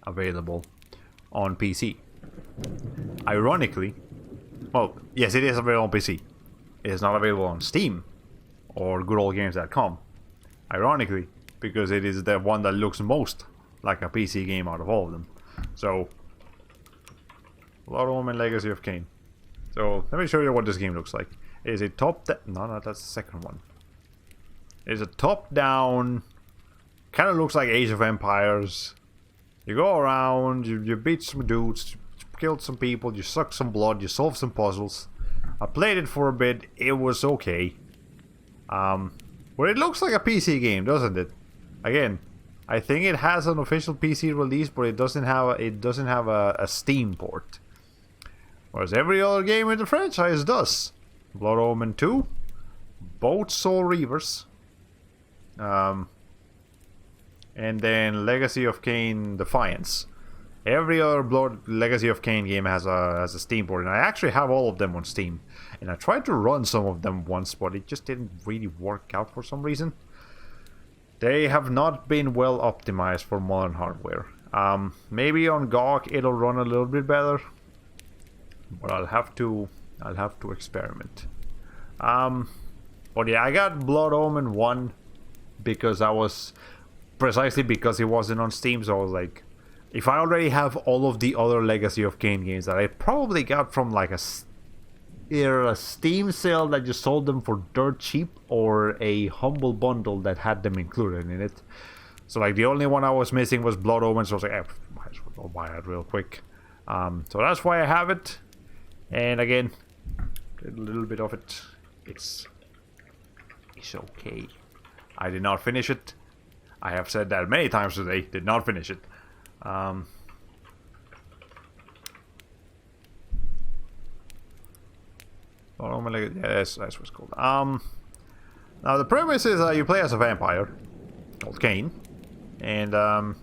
available on PC. ironically, well, yes, it is available on PC. It is not available on Steam or goodoldgames.com. Ironically, because it is the one that looks most like a PC game out of all of them. So, Blood Omen Legacy of Kain. So, let me show you what this game looks like. It is a no, that's the second one. It is a top-down, kind of looks like Age of Empires. You go around, you beat some dudes, you killed some people, you suck some blood, you solve some puzzles. I played it for a bit, it was okay. But it looks like a PC game, doesn't it? Again, I think it has an official PC release, but it doesn't have a Steam port. Whereas every other game in the franchise does. Blood Omen 2, both Soul Reavers, and then Legacy of Kain Defiance. Every other Legacy of Kain game has a Steam port, and I actually have all of them on Steam. And I tried to run some of them once, but it just didn't really work out for some reason. They have not been well optimized for modern hardware. Maybe on GOG it'll run a little bit better, but I'll have to experiment. But yeah, I got Blood Omen 1 because precisely because it wasn't on Steam, so I was like, if I already have all of the other Legacy of Kain games that I probably got from like either a Steam sale that just sold them for dirt cheap or a humble bundle that had them included in it. So like the only one I was missing was Blood Omen, so I was like, might as well buy it real quick. So that's why I have it. And again, a little bit of it. It's okay. I did not finish it. I have said that many times today. Did not finish it. Yes, that's what's called. Now the premise is you play as a vampire called Kain, and I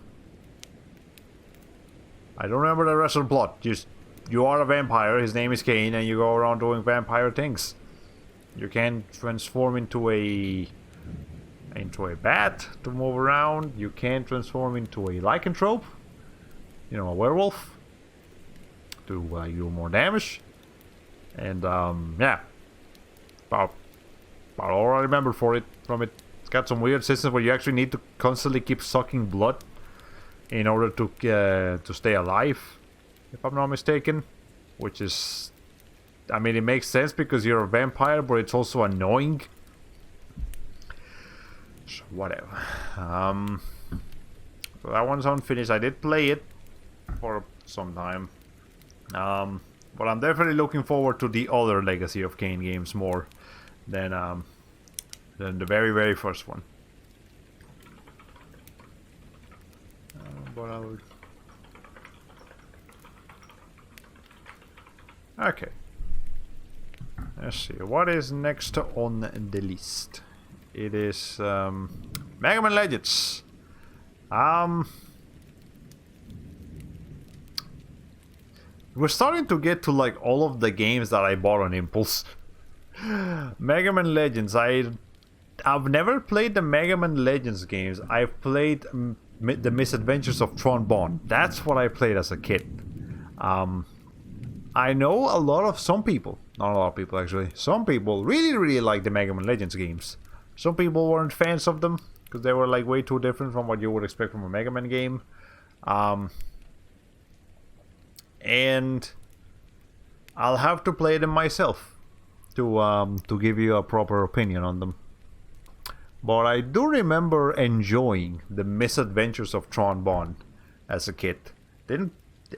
don't remember the rest of the plot. Just you are a vampire. His name is Kain, and you go around doing vampire things. You can transform into a bat to move around. You can transform into a lycanthrope, a werewolf, to do more damage. And yeah, about all I remember from it. It's got some weird systems where you actually need to constantly keep sucking blood in order to stay alive, if I'm not mistaken. Which is, I mean, it makes sense because you're a vampire, but it's also annoying. So whatever. So that one's unfinished. I did play it for some time. But I'm definitely looking forward to the other Legacy of Kain games more than the very, very first one. Okay. Let's see. What is next on the list? It is Mega Man Legends. We're starting to get to like all of the games that I bought on impulse. Mega Man Legends. I've never played the Mega Man Legends games. I've played the Misadventures of Tron Bonne. That's what I played as a kid. I know some people, not a lot of people actually, some people really, really like the Mega Man Legends games. Some people weren't fans of them because they were like way too different from what you would expect from a Mega Man game. And I'll have to play them myself to give you a proper opinion on them. But I do remember enjoying the Misadventures of Tron Bonne as a kid.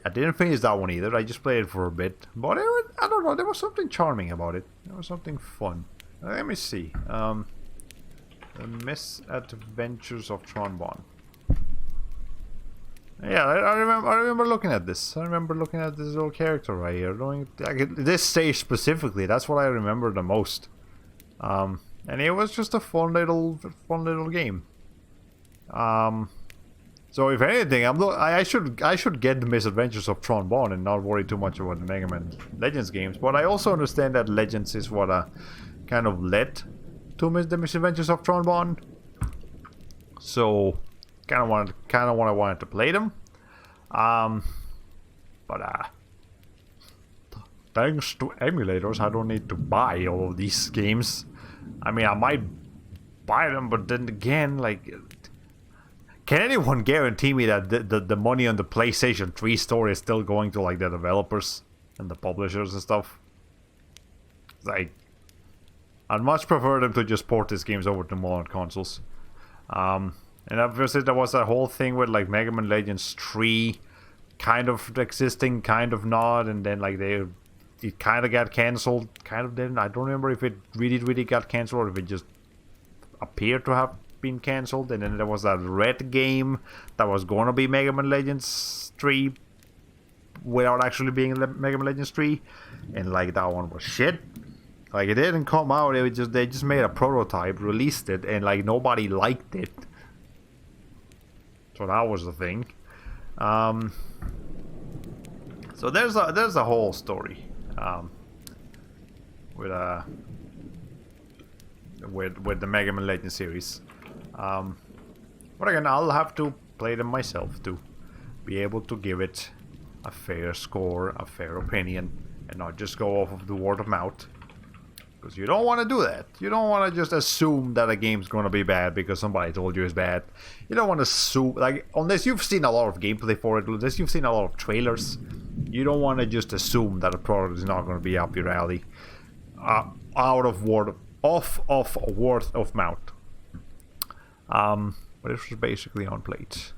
I didn't finish that one either. I just played it for a bit, but I don't know. There was something charming about it. There was something fun. Let me see. The Misadventures of Tron Bonne. Yeah, I remember looking at this. I remember looking at this little character right here. This stage specifically, that's what I remember the most. And it was just a fun little game. So if anything, I should get the Misadventures of Tron Bonne and not worry too much about the Mega Man Legends games. But I also understand that Legends is what kind of led to the Misadventures of Tron Bonne. So kind of wanted to play them. But thanks to emulators, I don't need to buy all of these games. I mean, I might buy them, but then again, like, can anyone guarantee me that the money on the PlayStation 3 store is still going to, like, the developers and the publishers and stuff? Like, I'd much prefer them to just port these games over to modern consoles. And obviously there was that whole thing with, like, Mega Man Legends 3 kind of existing, kind of not, and then, like, it kind of got cancelled, kind of didn't. I don't remember if it really got cancelled or if it just appeared to have been cancelled. And then there was that red game that was going to be Mega Man Legends 3 without actually being Mega Man Legends 3, and like that one was shit. Like, it didn't come out. They just made a prototype, released it, and like nobody liked it. So that was the thing. So there's a whole story with the Mega Man Legends series. But again, I'll have to play them myself to be able to give it a fair score, a fair opinion, and not just go off of the word of mouth. Because you don't want to do that. You don't want to just assume that a game's going to be bad because somebody told you it's bad. You don't want to assume, like, unless you've seen a lot of gameplay for it, unless you've seen a lot of trailers, you don't want to just assume that a product is not going to be up your alley. Out of word of mouth. But this was basically on plate.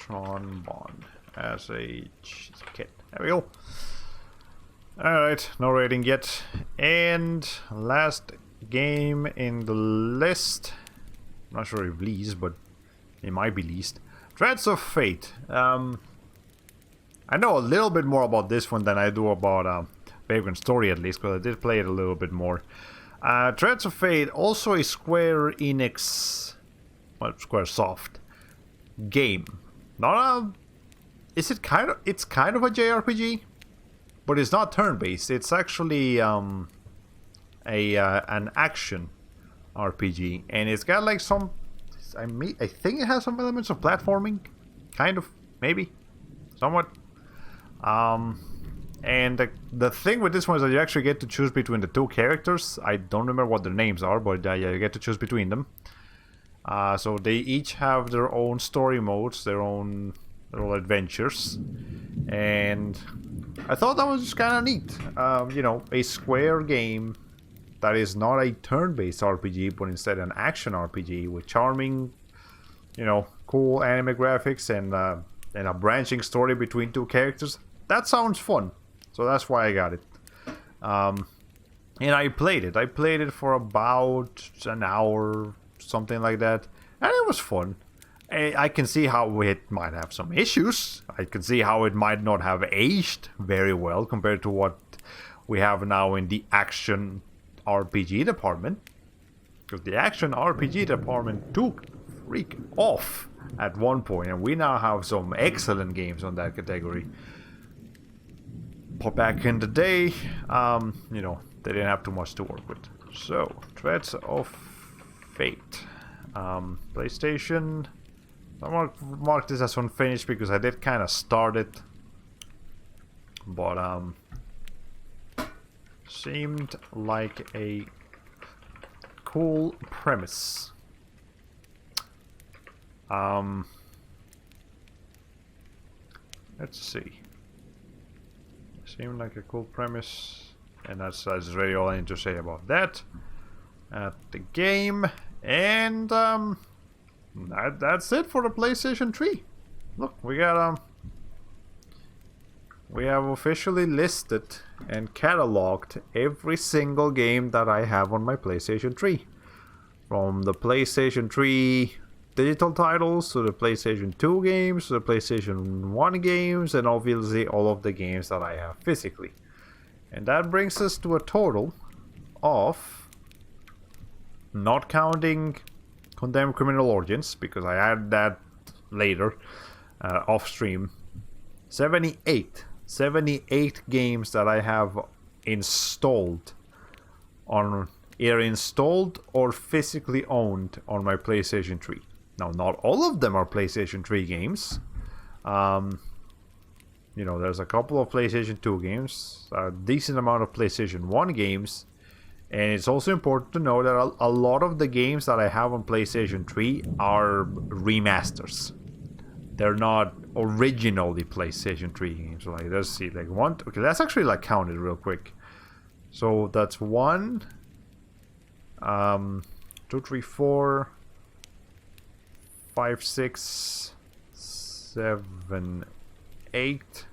Bond as a kid. There we go. Alright, no rating yet. And last game in the list. I'm not sure if least, but it might be least. Threads of Fate. I know a little bit more about this one than I do about Vagrant Story, at least, because I did play it a little bit more. Threads of Fate, also a Square Enix, well, Squaresoft game. Not a... It's kind of a JRPG, but it's not turn-based. It's actually an action RPG, and it's got like some... I think it has some elements of platforming, kind of, maybe, somewhat. And the thing with this one is that you actually get to choose between the two characters. I don't remember what their names are, but yeah, you get to choose between them. So they each have their own story modes, their own little adventures, and I thought that was just kind of neat. You know, a Square game that is not a turn-based RPG, but instead an action RPG with charming, you know, cool anime graphics and a branching story between two characters. That sounds fun, so that's why I got it. And I played it. I played it for about an hour, something like that, and it was fun. I can see how it might have some issues. I can see how it might not have aged very well compared to what we have now in the action RPG department. Because the action RPG department took freak off at one point, and we now have some excellent games on that category. But back in the day, you know, they didn't have too much to work with. So, Threads of Fate. PlayStation. I won't mark this as unfinished because I did kind of start it. But, seemed like a cool premise. Let's see. Seemed like a cool premise, and that's really all I need to say about that. The game, and that's it for the PlayStation 3. Look, we got we have officially listed and cataloged every single game that I have on my PlayStation 3. From the PlayStation 3 digital titles, to the PlayStation 2 games, to the PlayStation 1 games, and obviously all of the games that I have physically. And that brings us to a total of, not counting Condemned Criminal Origins, because I add that later, off stream, 78 games that I have installed on, either installed or physically owned on my PlayStation 3. Now, not all of them are PlayStation 3 games. You know, there's a couple of PlayStation 2 games, a decent amount of PlayStation 1 games, and it's also important to know that a lot of the games that I have on PlayStation 3 are remasters. They're not originally PlayStation 3 games. Like, let's see, like one. Okay, let's actually like count it real quick. So that's 1, 2, 3, 4, 5, 6, 7, 8,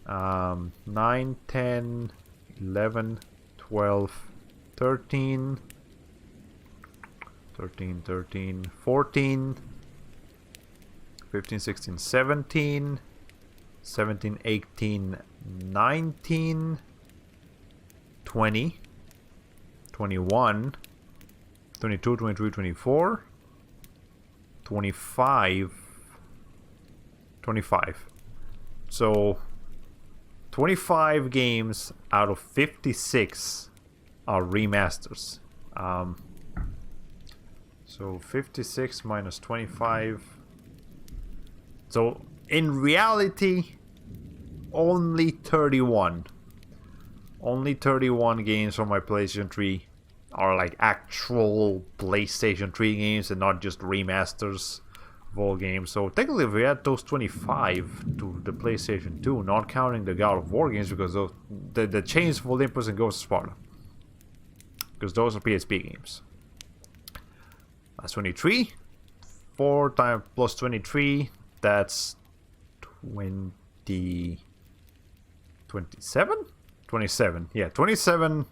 9, 10, 11, 12, 13, 14, 15, 16, 17, 17, 18, 19, 20, 21, 22, 23, 24, 25, 25. So 25 games out of 56 are remasters. So 56 minus 25. So in reality, only 31 games from my PlayStation 3 are like actual PlayStation 3 games and not just remasters of all games. So technically, if we add those 25 to the PlayStation 2, not counting the God of War games, because those, the Chains of Olympus and Ghost of Sparta, because those are PSP games. That's 23. 4 times plus 23, that's 27? 27, yeah, 27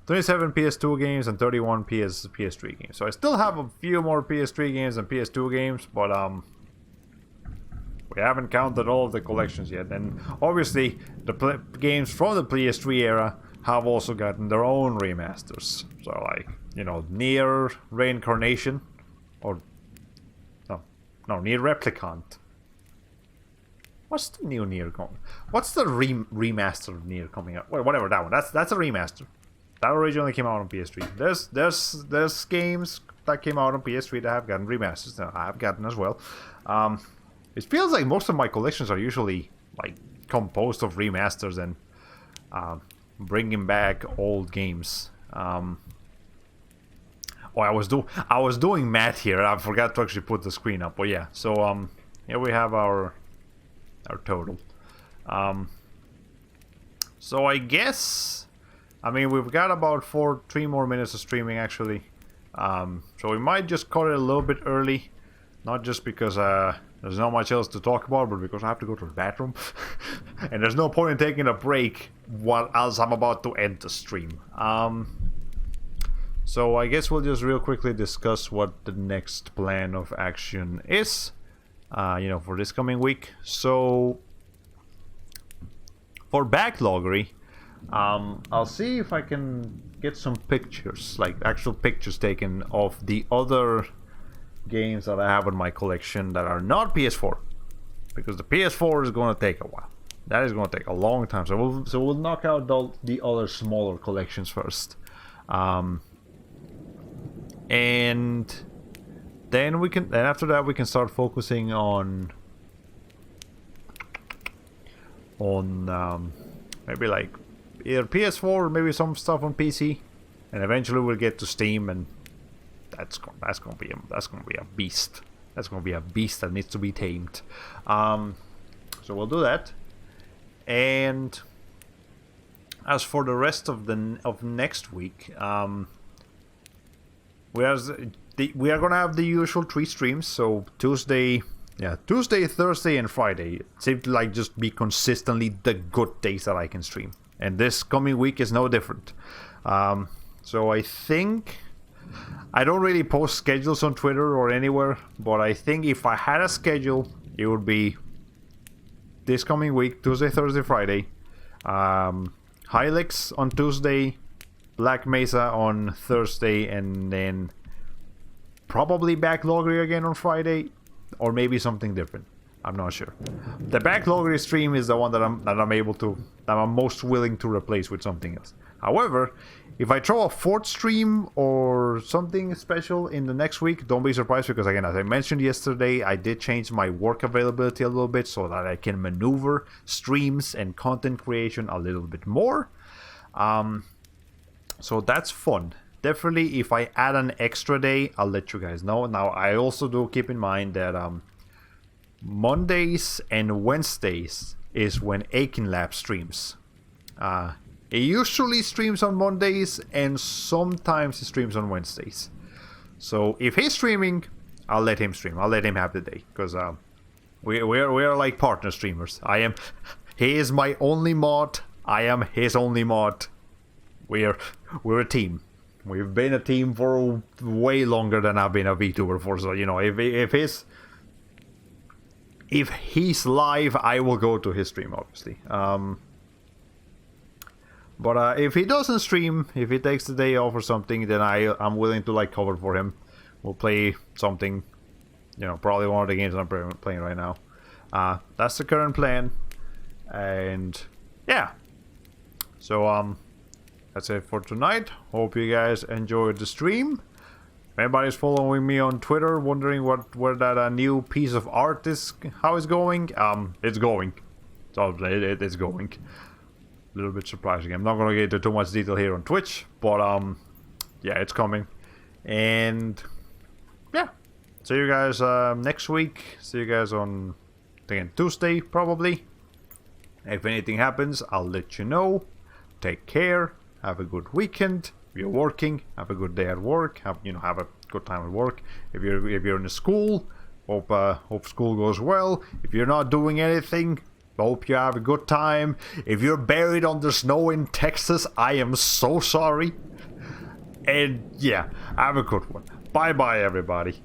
PS2 games and 31 PS3 games. So I still have a few more PS3 games and PS2 games, but we haven't counted all of the collections yet. And obviously, the games from the PS3 era have also gotten their own remasters. So like, you know, Nier Reincarnation, or no, Nier Replicant. What's the new Nier coming? What's the remaster of Nier coming out? Well, whatever, that one. That's a remaster. That originally came out on PS3. There's games that came out on PS3 that have gotten remasters. That I have gotten as well. It feels like most of my collections are usually like composed of remasters and bringing back old games. Oh, I was doing math here. I forgot to actually put the screen up. But yeah, so here we have our total. So I guess, I mean, we've got about 3 more minutes of streaming actually. So we might just cut it a little bit early, not just because there's not much else to talk about, but because I have to go to the bathroom, and there's no point in taking a break while else I'm about to end the stream. So I guess we'll just real quickly discuss what the next plan of action is, you know, for this coming week. So for Backloggery, I'll see if I can get some pictures, like actual pictures taken of the other games that I have in my collection that are not PS4, because the PS4 is going to take a while. That is going to take a long time. So we'll knock out the other smaller collections first. And then after that we can start focusing on maybe like either PS4 or maybe some stuff on PC, and eventually we'll get to Steam, and that's gonna be a beast. That's gonna be a beast that needs to be tamed. So we'll do that. And as for the rest of next week, we are gonna have the usual 3 streams. So Tuesday, Thursday, and Friday seem to like just be consistently the good days that I can stream, and this coming week is no different. So I think I don't really post schedules on Twitter or anywhere, but I think if I had a schedule, it would be this coming week: Tuesday, Thursday, Friday, Hylix on Tuesday, Black Mesa on Thursday, and then probably Backloggery again on Friday, or maybe something different. I'm not sure. The Backloggery stream is the one that I'm most willing to replace with something else. However, If I throw a fourth stream or something special in the next week, don't be surprised because, again, as I mentioned yesterday, I did change my work availability a little bit so that I can maneuver streams and content creation a little bit more. So that's fun. Definitely, if I add an extra day, I'll let you guys know. Now, I also do keep in mind that Mondays and Wednesdays is when Aiken Lab streams. He usually streams on Mondays and sometimes he streams on Wednesdays. So if he's streaming, I'll let him stream. I'll let him have the day because we're like partner streamers. He is my only mod. I am his only mod. We're a team. We've been a team for way longer than I've been a VTuber for. So you know, if he's live, I will go to his stream, obviously. But if he doesn't stream, if he takes the day off or something, then I'm willing to like cover for him. We'll play something, you know, probably one of the games I'm playing right now. That's the current plan, and yeah. So that's it for tonight. Hope you guys enjoyed the stream. If anybody's following me on Twitter, wondering where that new piece of art is, how it's going, it's going. It's going. A little bit surprising. I'm not gonna get into too much detail here on Twitch, but yeah, it's coming. And yeah, see you guys next week. See you guys on again Tuesday probably. If anything happens, I'll let you know. Take care. Have a good weekend. If you're working, have a good day at work. Have a good time at work. If you're in a school, hope school goes well. If you're not doing anything, hope you have a good time. If you're buried under snow in Texas, I am so sorry. And yeah, have a good one. Bye bye, everybody.